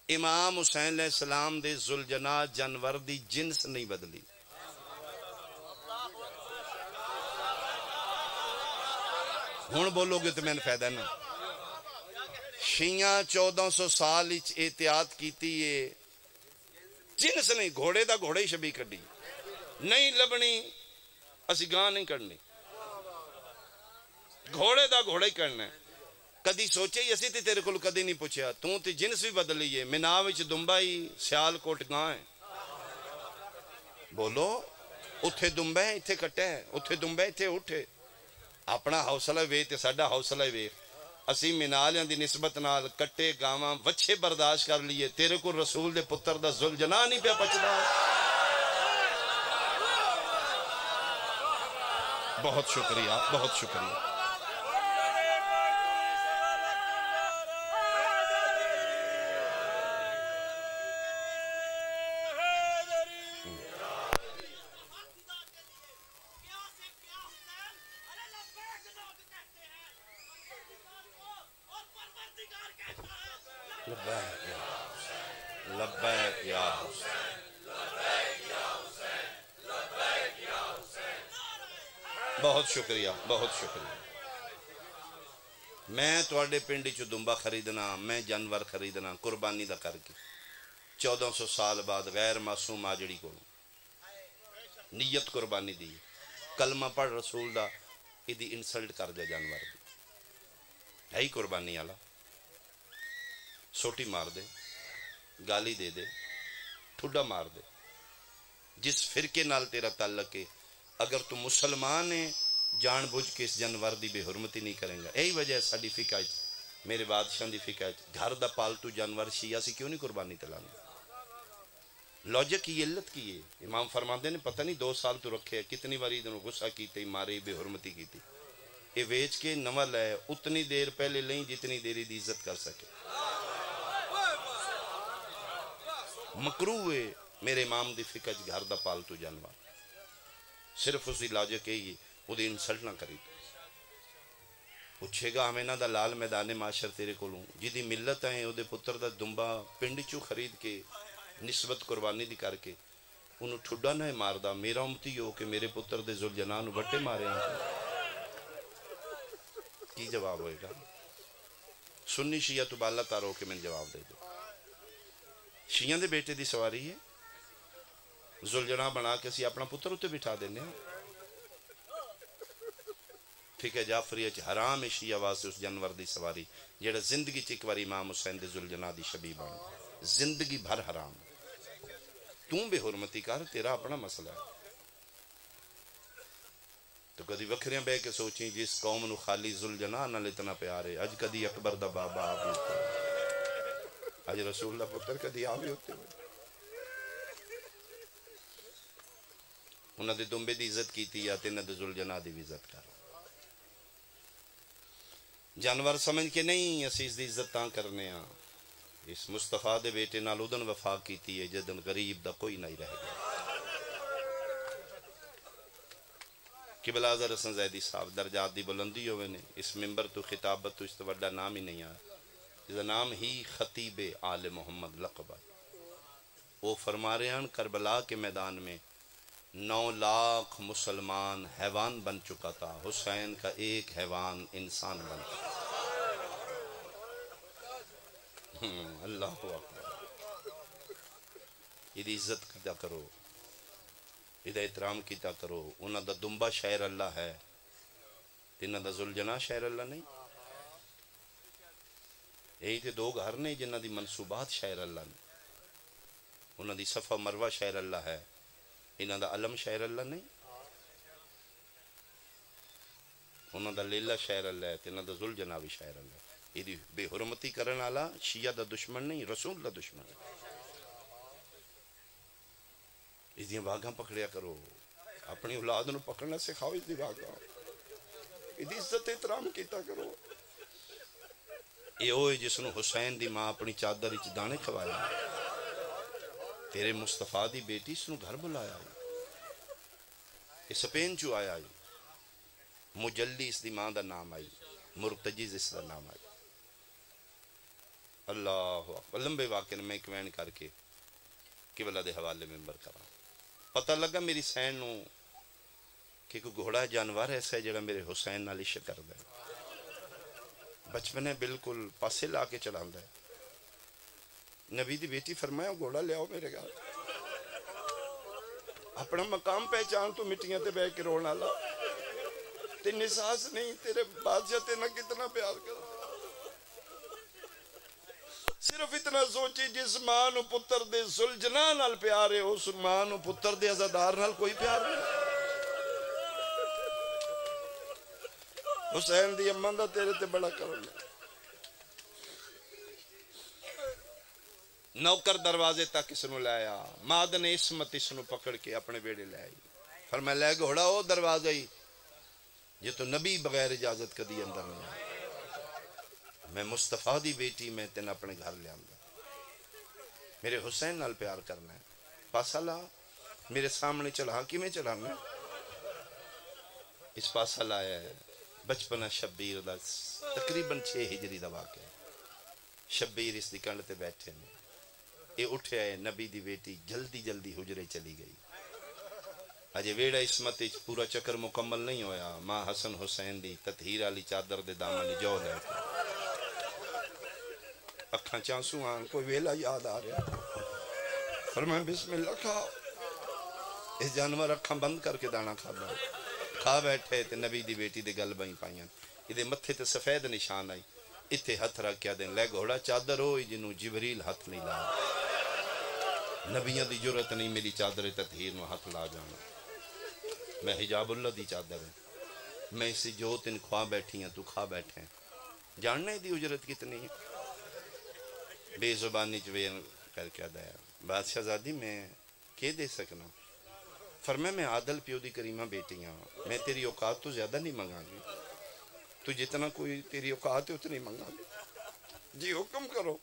امام حسین علیہ السلام دے ذوالجناح جانور دی جنس نہیں بدلی۔ ہن بولو گے تو میں نے فائدہ نہ۔ شیعہ 1400 سال وچ احتیاط کیتی ہے، جنس نہیں، گھوڑے دا گھوڑے ہی شبیہ کڈی نہیں لبنی، اسی گاں نہیں کرنی، گھوڑے دا گھوڑا ہی کرنا ہے۔ کدی سوچے ہی اسی تے تیرے کول کدی نہیں پوچھیا، تو تے جنس بھی بدلی ہے، مینا وچ دمبا ہی سیال کوٹ گاں ہے۔ بولو اتھے دمبا ہے اتھے کٹا ہے، اتھے دمبا ہے اتھے اٹھے۔ اپنا حوصلہ وے تے ساڈا حوصلہ وے، اسی منالیاں دی نسبت نال کٹے گاواں وچھے برداشت کر لیے، تیرے کو رسول دے پتر دا ذوالجناح نہیں پیا پچدا۔ بہت شکریہ، بہت شکریہ۔ لبیک یا حسین، بہت شکریہ، بہت شکریہ۔ میں تواڈے پنڈ چ دمبا خریدنا، میں جانور خریدنا قربانی دا کر کے 1400 سال بعد غیر معصوم آجڑی کو نیت قربانی دی، کلمہ پڑھ رسول دا، ایدی انسلٹ کر دے جانور دی، ہے ہی قربانی والا، سوٹی مار دے، گالی دے دے، ٹھڈا مار دے، جس فرقے نال تیرا تعلق ہے، اگر تو مسلمان ہے جان بوجھ کے اس جانور دی بے حرمتی نہیں کریں گا۔ یہی وجہ ہے ساڈی فقہ وچ، میرے بادشاہ دی فقہ وچ گھر دا پالتو جانور شیعہ سی کیوں نہیں قربانی تلانا؟ لاجک کی علت کی ہے؟ امام فرماندے نے پتہ نہیں 2 سال تو رکھے، کتنی باری انہوں غصہ کیتے، مارے، بے حرمتی کیتی، یہ ویچ کے نوال ہے، اتنی دیر پہلے لیں جتنی دیر دی عزت کر سکے۔ مکروہ ہے میرے امام دی فقہ وچ گھر دا پالتو جانور، صرف اسی لاجک ہے وہ دی انسلٹ نہ کری۔ پوچھے گا ہمیں دا لال میدان معاشر تیرے کو لوں جی ملت ہے، وہ دے پتر دا دمبا پنڈ چو خرید کے نسبت قربانی دی کر کے انہوں ٹھڈا نہ ماردا، میرا امتی ہو کہ میرے پتر دے ذوالجناح نو بٹے مارے ہیں، کی جواب ہوئے گا؟ سنی شیعہ تو بالا تارو کہ میں جواب دے دو۔ شیعہ دے بیٹے دی سواری ہے، ذوالجناح بنا کے اسی اپنا پتر ہوتے بٹھا دینے ہیں۔ ٹھیک ہے، جعفریہ چ حرام ہے شیعہ واسطے اس جانور دی سواری جیڑا زندگی چ ایک بار امام حسین دے ذوالجناح دی شبیہ بن، زندگی بھر حرام۔ تم بے حرمتی کر، تیرا اپنا مسئلہ ہے۔ تو کدی وکھریاں بے کے سوچیں جس قوم نو خالی ذوالجناح نال اتنا پیار ہے، اج کدی اکبر دا بابا آپ ہوتا ہے، اج رسول اللہ پتر کدی آپ ہی ہوتے ہوئے، انہاں دے دمبے دی عزت کیتی یا تے انہاں دے ذوالجناح دی عزت کرو۔ جانور سمجھ کے نہیں اسی اس دی عزت تاں کرنے ہاں، اس مصطفیٰ دے بیٹے نال ادن وفا کیتی ہے جدن غریب دا کوئی نہیں رہ گیا۔ قبلہ اظہر حسن زیدی صاحب درجات دی بلندی ہوئے نے، اس ممبر تو خطابت تو اس تو وڈا نام ہی نہیں آیا، اس نام ہی خطیب آل محمد لقب ہے۔ وہ فرما رہے ہیں کربلا کے میدان میں 9 لاکھ مسلمان حیوان بن چکا تھا، حسین کا ایک حیوان انسان بن چکا۔ اللہ اکبر۔ یہ عزت کیا کرو، یہ احترام کیتا کرو۔ انہاں دا دمبا شاعر اللہ ہے، انہاں دا ذوالجناح شاعر اللہ نہیں۔ یہی تے 2 گھر نے جنہاں دی منصوبات شاعر اللہ نے، انہاں دی صفا مروہ شاعر اللہ ہے، انہاں دا علم شاعر اللہ نہیں، انہاں دا لیلہ شاعر اللہ ہے، انہاں دا ذوالجناح بھی شاعر اللہ ہے۔ یہ بے حرمتی کرن والا شیعہ دا دشمن نہیں، رسول دا دشمن ہے۔ اس دیاں باغاں پکڑیا کرو، اپنی اولاد نو پکڑنا سکھاؤ، اس دی باغاں، اس دی عزت احترام کیتا کرو۔ یہ ہوئے جس نو حسین دی ماں اپنی چادر وچ دانے کھوایا، تیرے مصطفیٰ دی بیٹی اس نو گھر بلایا، یہ سپین چو آیا، مجلی اس دی ماں دا نام آئی، مرتجز اس دا نام آئی۔ اللہ اکبر، لمبے واقعے میں کمین کر کے قبلہ دے حوالے ممبر کرا۔ پتہ لگا میری سین نو کہ کوئی گھوڑا جانور ایسا ہے جڑا میرے حسین نال عشق کردا ہے، بچپنے بالکل پاسے لا کے چلاندا ہے۔ نبی دی بیٹی فرمایا گھوڑا لے آؤ میرے گھر، اپنا مقام پہچان تو مٹیاں تے بہ کے رونا لا، تے نساس نہیں، تیرے بادشاہ تے نہ کتنا پیار کر، صرف اتنا سوچی جس ماں نو پتر دے سلجنا نال پیار ہے اس ماں نو پتر دے عزادار نال کوئی پیار نہیں۔ حسین دی اماں دا تیرے تے بڑا کرم ہے۔ نوکر دروازے تک اس نو لایا، مادن عصمت اس نو پکڑ کے اپنے بیڑے لے آئی، فرمایا لے گھوڑا او دروازہ ہی یہ تو نبی بغیر اجازت کدی اندر نہیں آیا، میں مصطفیٰ دی بیٹی میں تین اپنے گھر لے آندا، میرے حسین نال پیار کرنا ہے، پاسا لا میرے سامنے چلا، کیویں چلانا ہے؟ اس پاسا لایا ہے بچپنا شبیر دا تقریباً 6 ہجری دا واقعہ ہے۔ شبیر اس دی کنڈ تے بیٹھے نے، یہ اٹھے آئے، نبی دی بیٹی جلدی جلدی حجرے چلی گئی، اجے ویڑا عصمت پورا چکر مکمل نہیں ہویا، ماں حسن حسین دی تطہیر والی چادر دے دامن جو لے کے اکھاں چانسو آن، کوئی ویلا یاد آ رہا، فرمایا بسم اللہ کھاؤ، اس جانور اکھاں بند کر کے دانا کھا بیٹھے تے نبی دی بیٹی دے گل بائیں پائیاں، یہ متھے تے سفید نشان آئی، اتھے ہتھ رکھ کیا دیں، لے گھوڑا چادر ہوئی جنہوں جبریل ہتھ نہیں لا، نبیاں دی جرت نہیں میری چادر تطہیر نو ہتھ لا جانا، میں حجاب اللہ دی چادر ہے، میں اسی جو تن کھوا بیٹھی ہیں تو کھا بیٹھے ہیں، جاننے دی اجرت کتنی ہے؟ بے زبانی چوین کر کے دیا، بادشاہ زادی میں کیا دے سکنا؟ فرمایا میں عادل پیو دی کریمہ بیٹی ہوں، میں تیری اوقات تو زیادہ نہیں منگا گی، تو جتنا کوئی تیری اوقات ہے اتنی منگا گی، جی حکم کرو،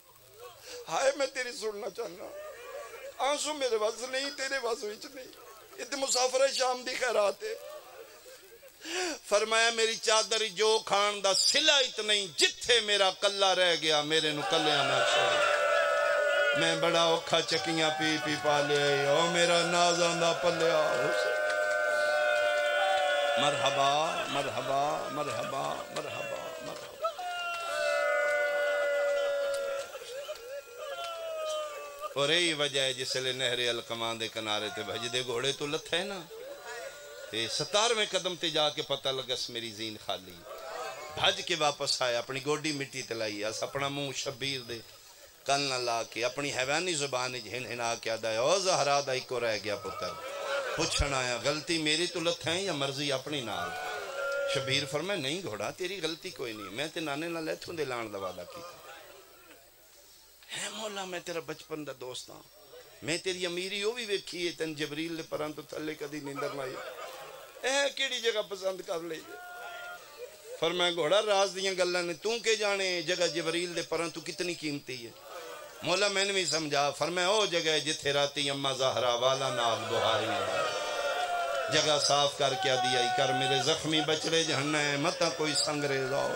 ہائے میں تیری سننا چاہنا، آنسو میرے وز نہیں، تیرے وز وچ نہیں، اتنے مسافر شام دی خیرات ہے۔ فرمایا میری چادر جو کھان دا سلا اتنی، جتھے میرا کلا رہ گیا میرے نو کلیاں نہ چھوڑ، میں بڑا اوکھا چکیاں پی پی پالے، او میرا نازاں دا پلیا حسین، مرحبا مرحبا مرحبا مرحبا مرحبا۔ اور یہی وجہ ہے جس لئے نہر القماں دے کنارے تے بھج دے گھوڑے تو لتھ ہے نا، 17ویں قدم تے جا کے پتہ لگس میری زین خالی، بھج کے واپس آیا، اپنی گوڈی مٹی تلائی، اس اپنا منہ شبیر دے کل نہ لا کے اپنی حیوانی زبان ہن ہنا کے آدھا ہے، او زہرا دا ایک کو رہ گیا پتر، پوچھنا آیا غلطی میری تو لتھ ہے یا مرضی اپنی نال؟ شبیر فرمائے نہیں گھوڑا تیری غلطی کوئی نہیں، میں تے نانے نہ لیتھوں دے لان دا وعدہ کی ہے، مولا میں تیرا بچپن دا دوست ہاں، میں تیری امیری وہ بھی ویکھی ہے، تن جبریل دے پران تو تھلے کدی نیندر نہ آئی، اے کیڑی جگہ پسند کر لئی ہے؟ فرمایا گھوڑا راز دیاں گلاں نے تو کے جانے، جگہ جبریل دے پران تو کتنی قیمتی ہے؟ مولا میں نے بھی سمجھا، فرمایا او جگہ جتھے راتی اماں زہرا والا نال بہاری جگہ صاف کر کے دیا ہی کر میرے زخمی بچڑے جہنہ ہے، متا کوئی سنگریز آؤ،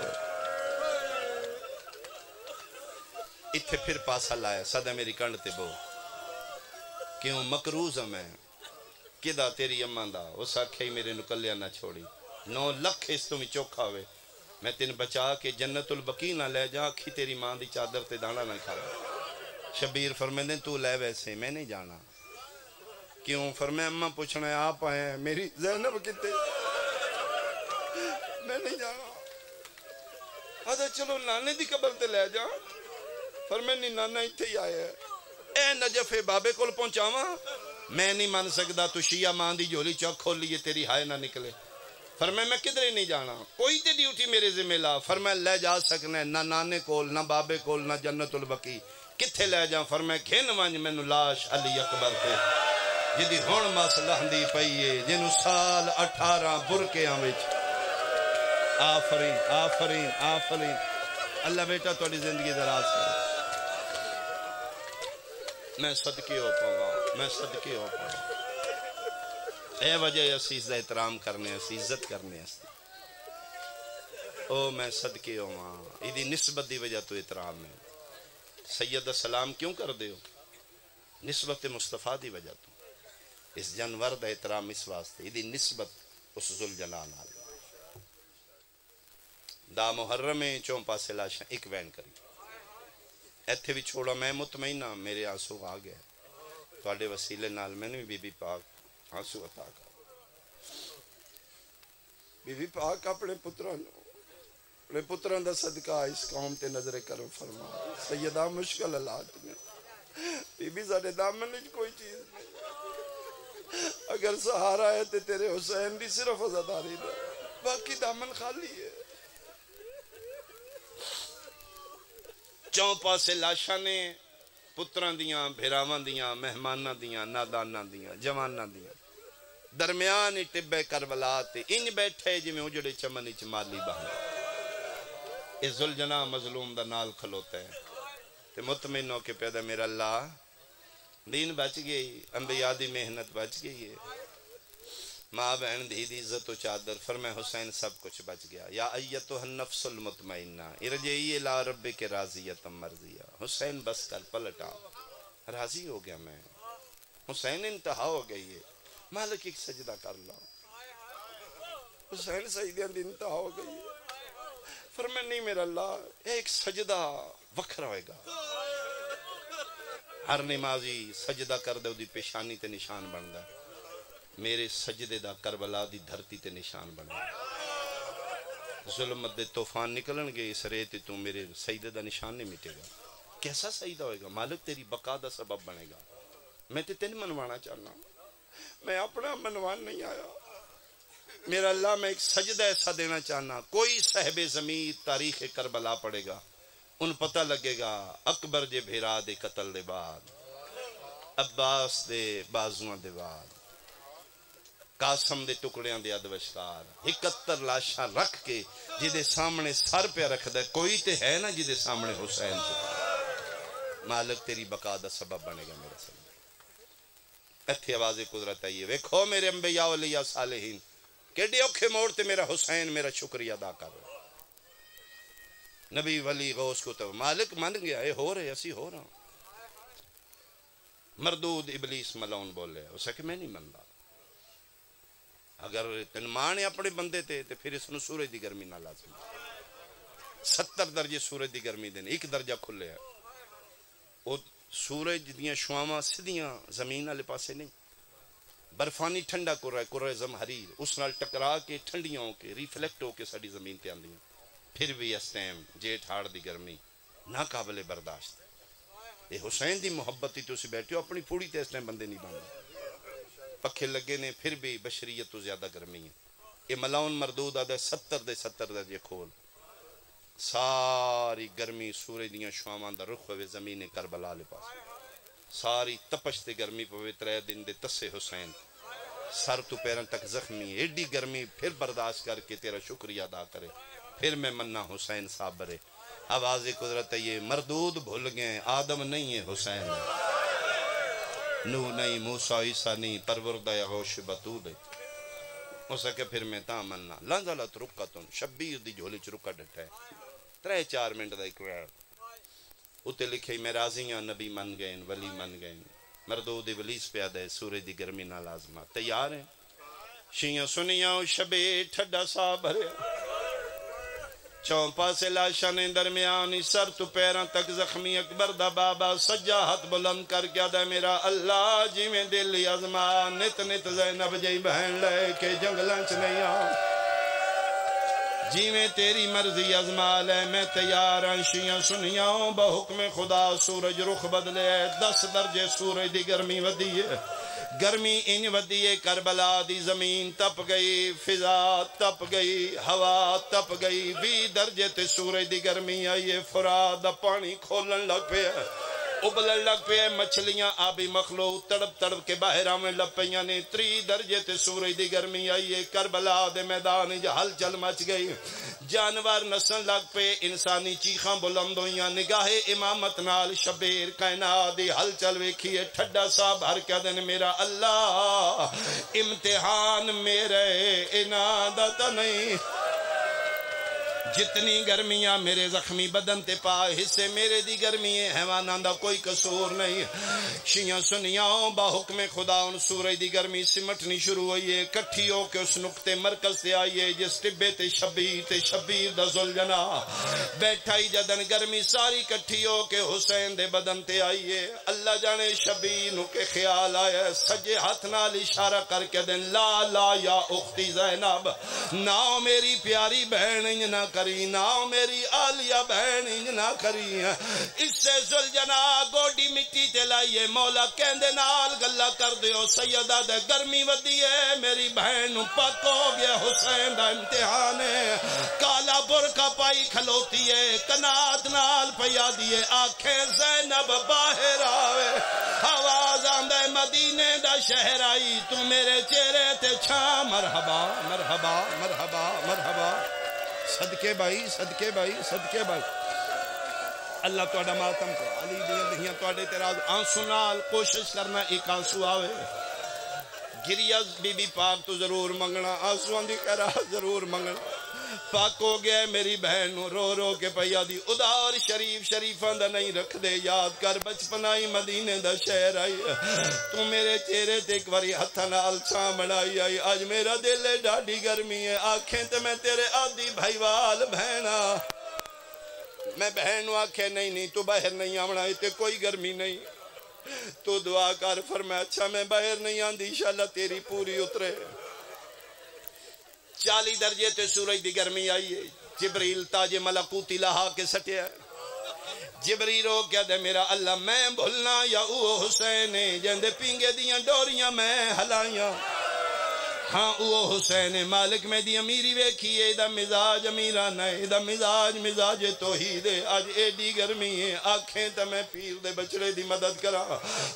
اتھے پھر پاسا لایا، صدا میری کنڈ تے بو، کیوں مکروز ہوں میں، کدا تیری اماں دا، اس آکھے میرے نکلیاں نہ چھوڑی، 9 لکھ اس تو میں چوکھا ہوئے، میں تین بچا کے جنت البقیع نہ لے جا، کھی تیری ماں دی چادر تے دانا نہ کھا۔ شبیر فرمیندے تو لے ویسے میں نہیں جانا، کیوں؟ فرمایا اماں پوچھنا ہے آپ آئے ہیں، میری زینب کتے، میں نہیں جانا، آدھا چلو نانے دی قبر تے لے جا، فرمایا نہیں نانا اتھے ہی آئے ہیں، اے نجف بابے کول پہنچاواں، میں نہیں مان سکدا، تو شیعہ ماں دی جھولی چوک کھول لیے تیری ہائے نہ نکلے، فرمایا میں کدھر نہیں جانا، کوئی تے ڈیوٹی میرے ذمہ لا، فرمایا لے جا سکنا ہے، نہ نانے کول نہ بابے کول نہ جنت البقیع، کتھے لے جاؤں؟ فرمایا کھن وانج مینوں لاش علی اکبر تے جدی ہون مس لہندی پئی ہے، جنوں سال 18 برکیاں وچ، آفرین آفرین آفرین، اللہ بیٹا تھوڑی زندگی دراز کرے، میں صدقے ہو پاؤں، میں صدقے ہو پاؤں، اے وجہ اسی اس دا احترام کرنے، اسی عزت کرنے، او میں صدقے ہواں ایدی نسبت دی وجہ تو احترام ہے سید السلام کیوں کر دے ہو نسبت مصطفیٰ دی وجہ تو اس جانور دا احترام اس واسطے ایدی نسبت اس ذوالجلال نال دا محرم میں چون پاسے لاشاں ایک وین کری ایتھے بھی چھوڑا میں مطمئنہ میرے آنسو آ گئے تواڈے وسیلے نال میں نے بی بی پاک آنسو عطا کر بی بی پاک اپنے پتران دا صدقہ اس قوم تے نظر کرم فرما سیدہ مشکل حالات میں بی بی ساڑے دامن نہیں کوئی چیز نہیں اگر سہارا ہے تے تیرے حسین دی صرف عزاداری دا باقی دامن خالی ہے چون پاسے لاشاں نے پتران دیاں بھیراواں دیاں مہماناں دیاں ناداناں دیاں جواناں دیاں درمیان ٹبے کربلا تے انج بیٹھے جی میں اجڑے چمن اچ مالی بہن اس ذوالجناح مظلوم دا نال کھلوتا ہے تے مطمئن ہو کے پیدا میرا اللہ دین بچ گئی انبیاء دی محنت بچ گئی ہے ماں بہن دی عزت و چادر فرمائے حسین سب کچھ بچ گیا یا ایتھا النفس المطمئنہ ارجعی الی ربک راضیۃ مرضیہ حسین بس کر پلٹا راضی ہو گیا میں حسین انتہا ہو گئی ہے مالک ایک سجدہ کر لو حسین سجدہ دی انتہا ہو گئی ہے فرمائے نہیں میرا اللہ ایک سجدہ وکھرا ہوئے گا ہر نمازی سجدہ کر دے دی پیشانی تے نشان بن دا میرے سجدے دا کربلا دی دھرتی تے نشان بن دا ظلمت دے طوفان نکلن گے اس ریت تو میرے سجدے دا نشان نہیں مٹے گا کیسا سجدہ ہوئے گا مالک تیری بقا دا سبب بنے گا میں تے تین منوانا چاہنا میں اپنا منوان نہیں آیا میرا اللہ میں ایک سجدہ ایسا دینا چاہنا کوئی صاحب زمین تاریخ کربلا پڑے گا ان پتہ لگے گا اکبر جے بھیرا دے قتل دے بعد عباس دے بازوان دے بعد قاسم دے ٹکڑیاں دے ادوشکار 71 لاشاں رکھ کے جدے سامنے سر پہ رکھ دے کوئی تے ہے نا جدے سامنے حسین تے مالک تیری بقا دا سبب بنے گا میرا سبب ایتھے آواز قدرت آئیے ویکھو میرے انبیاء اولیاء صالحین کیڑے اوکھے موڑ تے میرا حسین میرا شکریہ ادا کر نبی ولی غوث کو تو مالک من گیا اے ہو رہے اسی ہو رہا مردود ابلیس ملعون بولے اسے کہ میں نہیں مندا اگر تن مانے اپنے بندے تے پھر اس نے سورج دی گرمی نہ لازم 70 درجے سورج دی گرمی دینے ایک درجہ کھلے ہے وہ سورج دیاں شواما سدیاں زمین والے پاسے نہیں برفانی ٹھنڈا کر رہا ہے زمحریر اس نال ٹکرا کے ٹھنڈیاں ہو کے ریفلیکٹ ہو کے ساڑی زمین تے آندیاں پھر بھی اس ٹائم جیٹھ ہاڑ دی گرمی ناقابل برداشت یہ حسین دی محبت ہی تو اسی بیٹھے ہو اپنی پھوڑی تے اس ٹائم بندے نہیں باندھے پکھے لگے نے پھر بھی بشریت تو زیادہ گرمی ہے یہ ملعون مردود آدھے 70 درجے کھول ساری گرمی سورج دیاں شوامان دا رخ ہوئے زمین کربلا لے پاس ساری تپش تے گرمی پوے 3 دن دے تسے حسین سر تو پیرن تک زخمی ایڈی گرمی پھر برداشت کر کے تیرا شکریہ ادا کرے پھر میں مننا حسین صابرے آواز قدرت ہے یہ مردود بھول گئے آدم نہیں ہے حسین نو نہیں موسیٰ عیسیٰ نہیں پروردہ غوش بطود ہے ہو سکے پھر میں تاں مننا لنزلت رکتن شبیر دی جھولی چ رکا ڈٹھا ہے 3-4 منٹ دا ایک ویڈ اتے لکھے میں راضیاں نبی من گئے ولی من گئے مردود ابلیس پیادہ ہے سورج دی گرمی نہ لازمہ تیار ہیں شیعہ سنیاں شبے ٹھڈا سا بھرے چوپا سے لاشاں نے درمیانی سر تو پیران تک زخمی اکبر دا بابا سجا ہاتھ بلند کر کیا دا میرا اللہ جی میں دلی ازمان نت نت زینب جی بہن لے کے جنگلنچ نہیں آؤں جی میں تیری مرضی ازمال ہے میں تیار انشیاں سنیاں بحکم خدا سورج رخ بدلے 10 درجے سورج دی گرمی ودی ہے گرمی ان ودیے کربلا دی زمین تپ گئی فضا تپ گئی ہوا تپ گئی 20 درجے تے سورج دی گرمی آئیے فرات دا پانی کھولن لگ پہ ابلن لگ پہ مچھلیاں آبی مخلوق تڑپ تڑپ کے باہر آمیں لگ پیاں نے 3 درجے تے سورج دی گرمی آئیے کربلا دے میدان ہل چل مچ گئی جانور نسن لگ پہ انسانی چیخاں بلند ہویاں نگاہ امامت نال شبیر کائنات دی ہل چل ویکھیے ٹھڈا سا بھر کے دن میرا اللہ امتحان میرے انادت نہیں جتنی گرمیاں میرے زخمی بدن تے پا حصے میرے دی گرمی ہے حیواناں دا کوئی قصور نہیں شیعہ سنیاں با حکم خدا ان سورج دی گرمی سمٹنی شروع ہوئی ہے کٹھی ہو کے اس نقطے مرکز سے آئی ہے جس ٹبے تے شبیر دا ذوالجنا بیٹھا ہی جدن گرمی ساری کٹھی ہو کے حسین دے بدن تے آئی ہے اللہ جانے شبیر نو کے خیال آیا سجے ہاتھ نال اشارہ کر کے دن لا لا یا اختی زینب ناؤ میری پیاری بہن انج نہ کری ناؤ میری آلیہ بہن انج نہ کری اس سے ذوالجنا گوڈی مٹی تے لائیے مولا کہندے نال گلا کر دیو سیدہ دے گرمی ودی ہے میری بہن پک ہو گیا حسین دا امتحان ہے کالا برقع پائی کھلوتی ہے کنات نال پیا دیے آنکھیں زینب باہر آوے آواز آندے مدینے دا شہر آئی تو میرے چہرے تے چھا مرحبا مرحبا مرحبا مرحبا صدقے بھائی صدقے بھائی صدقے بھائی اللہ توڑا ماتم کو علی دیاں دہیاں توڑے تیراز آنسو نال کوشش کرنا ایک آنسو آوے گریہ بی بی پاک تو ضرور منگنا آنسو اندی کرا ضرور منگنا پاک ہو گیا میری بہن رو رو کے پیا دی ادار شریفاں دا نہیں رکھ دے یاد کر بچپنائی مدینے دا شہر آئی تو میرے چہرے تے ایک باری ہتھا نال چھاں بڑھائی آئی آج میرا دل ہے ڈاڈی گرمی ہے آنکھیں تے میں تیرے آدھی بھائی وال بہنا میں بہن آنکھیں نہیں تو باہر نہیں آمنا تے کوئی گرمی نہیں تو دعا کر فرمایا اچھا میں باہر نہیں آندھی انشاءاللہ تیری پوری اترے 40 درجے تے سورج دی گرمی آئی ہے جبریل تاج ملکوتی لہا کے سٹیا جبریل ہو کیا دے میرا اللہ میں بھولنا یا او حسین جندے پینگے دیاں ڈوریاں میں ہلائیاں ہاں او حسین مالک میں دی امیری ویکھیے دا مزاج امیرانہ ہے دا مزاج توحید ہے آج ایڈی گرمی ہے آنکھیں تا میں پیر دے بچڑے دی مدد کرا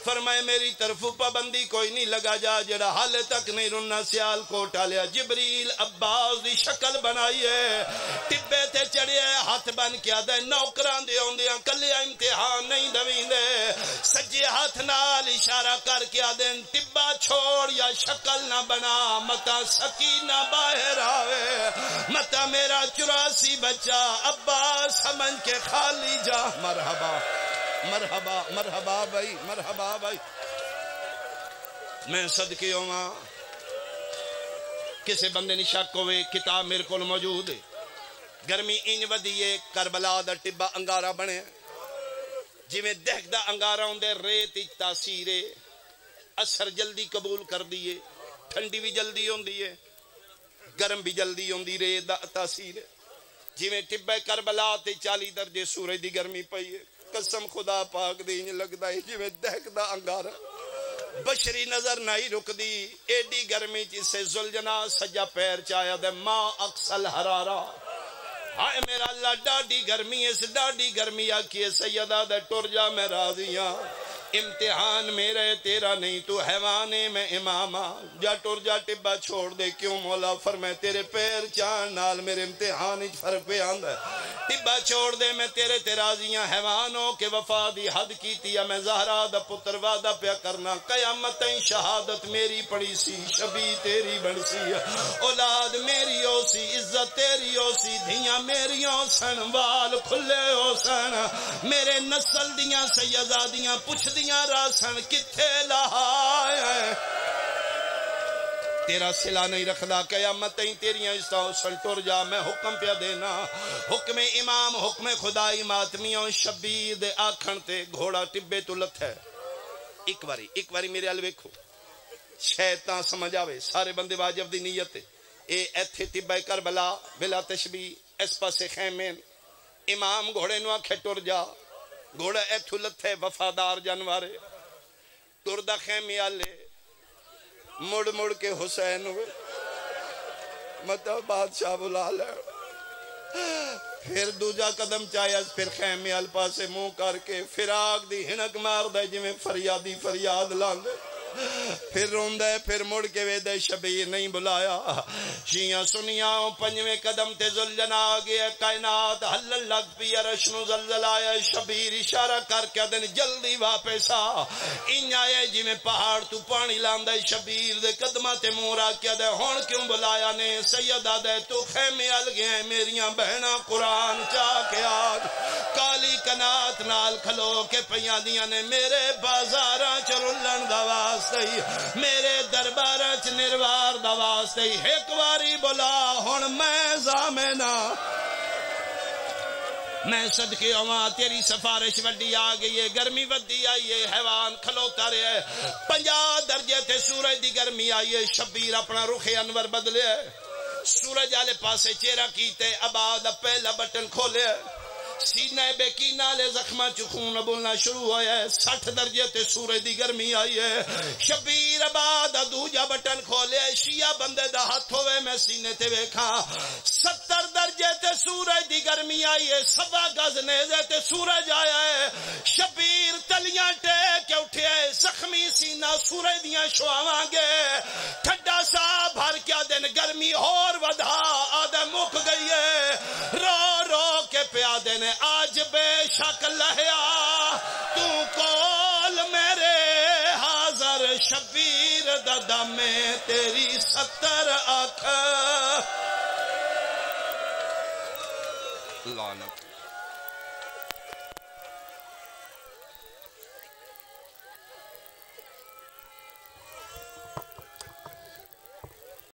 فرمائے میری طرف پابندی کوئی نہیں لگا جا جڑا حال تک نہیں رننا سیال کوٹا لیا جبریل عباس دی شکل بنائی ہے ٹبے تے چڑھے ہاتھ بن کیا دے نوکران دے ہوندیاں کلیا امتحان نہیں دوین دے سجے ہاتھ نال اشارہ کر کیا دے ٹبا چھوڑ یا شکل نہ بنا متا سکینہ باہر آوے متا میرا 84 بچہ عباس سمجھ کے خالی جا مرحبا مرحبا مرحبا بھائی مرحبا بھائی میں صدقے ہوں کسے بندے نے شک ہوئے کتاب میرے کو موجود ہے گرمی انج ودیے کربلا دا ٹبا انگارہ بنے جی میں دہک دا انگارہ ہوں دے ریت تاثیر اثر جلدی قبول کر دیے ٹھنڈی بھی جلدی ہوندی ہے گرم بھی جلدی ہوندی رے تاثیر جی میں ٹبے کربلا تے 40 درجے سورج دی گرمی پئی ہے قسم خدا پاک دی انج لگدا ہے جی میں دہک دا انگارہ بشری نظر نہیں رک دی ایڈی گرمی جسے ذوالجنا سجا پیر چایا دے ما اقصل حرارہ ہائے میرا اللہ ڈاڈی گرمی اس ڈاڈی گرمی آکیے سیدہ دے ٹر جا میں راضیاں امتحان میرے تیرا نہیں تو حیوانے میں امامہ جا ٹر جا ٹبا چھوڑ دے کیوں مولا فرمائے تیرے پیر چاند نال میرے امتحان فرق پہ آندہ ٹبا چھوڑ دے میں تیرے تیرازیاں حیوانوں کے وفا دی حد کی تیا میں زہرا دا پتر وعدہ پیا کرنا قیامتیں شہادت میری پڑی سی شبی تیری بڑ سی اولاد میری ہو سی عزت تیری ہو سی دھیاں میری ہو سن وال کھلے ہو سن میرے نسل دیاں سیدادیاں پوچھ دیاں راسن کتھے لہائے تیرا صلہ نہیں رکھدا قیامتیں تیریاں استاؤسن ٹر جا میں حکم پیا دینا حکم امام حکم خدائی ماتمیوں شبیر دے آکھن تے گھوڑا ٹبے تو لت ہے ایک باری میرے ال ویکھو شیطان سمجھ آوے سارے بندے واجب دی نیت اے ایتھے ٹبے کربلا بلا تشبیہ اس پاسے خیمین امام گھوڑے نو آکھے ٹر جا گھوڑا ایتھو لت ہے وفادار جانوارے ٹر دا خیمی آلے مڑ کے حسین ہوئے مطلب بادشاہ بلا لے پھر دوجا قدم چاہیا پھر خیمیال پاسے منہ کر کے فراق دی ہنک مار دے جی میں فریادی فریاد لاندے پھر روندے پھر مڑ کے ویدے شبیر نہیں بلایا شیعہ سنیاں پنجویں قدم تے ذوالجنا آگیا کائنات حل لگ پی عرش نو زلزلہ آیا شبیر اشارہ کر کے دن جلدی واپس آ ان آئے جی میں پہاڑ تو پانی لاندے شبیر دے قدمہ تے مورا کیا دے ہون کیوں بلایا نے سیدہ دے تو خیمے ال گئے میریاں بہناں قرآن چاہ کے آج کالی کنات نال کھلو کے پیاں دیاں نے میرے بازاراں چرلن دا واسطے میرے درباراں چ نروار دا واسطے ایک واری بلا ہن میں زامنا میں صدقے ہواں تیری سفارش وڈی آ گئی ہے گرمی ودی آئی ہے حیوان کھلوتا رہے 50 درجے تے سورج دی گرمی آئی ہے شبیر اپنا رخ انور بدلے سورج والے پاسے چہرہ کیتے عباد پہلا بٹن کھولے سینہ بیکینہ لے زخمہ چخون بولنا شروع ہویا ہے 60 درجے تے سورج دی گرمی آئی ہے شبیر عباد دوجا بٹن کھولے شیعہ بندے دا ہاتھ ہوئے میں سینے تے ویکھا 70 درجے تے سورج دی گرمی آئی ہے 1.25 گز نیزے تے سورج آیا ہے شبیر تلیاں ٹیک کے اٹھے زخمی سینہ سورج دیاں شعاواں گے ٹھڈا سا بھر کیا دن گرمی اور ودھا آدھے مک گئی ہے رو رو کے پیا دن آج بے شک لہیا تو کول میرے حاضر شبیر دادا میں تیری 70 آنکھ لعنت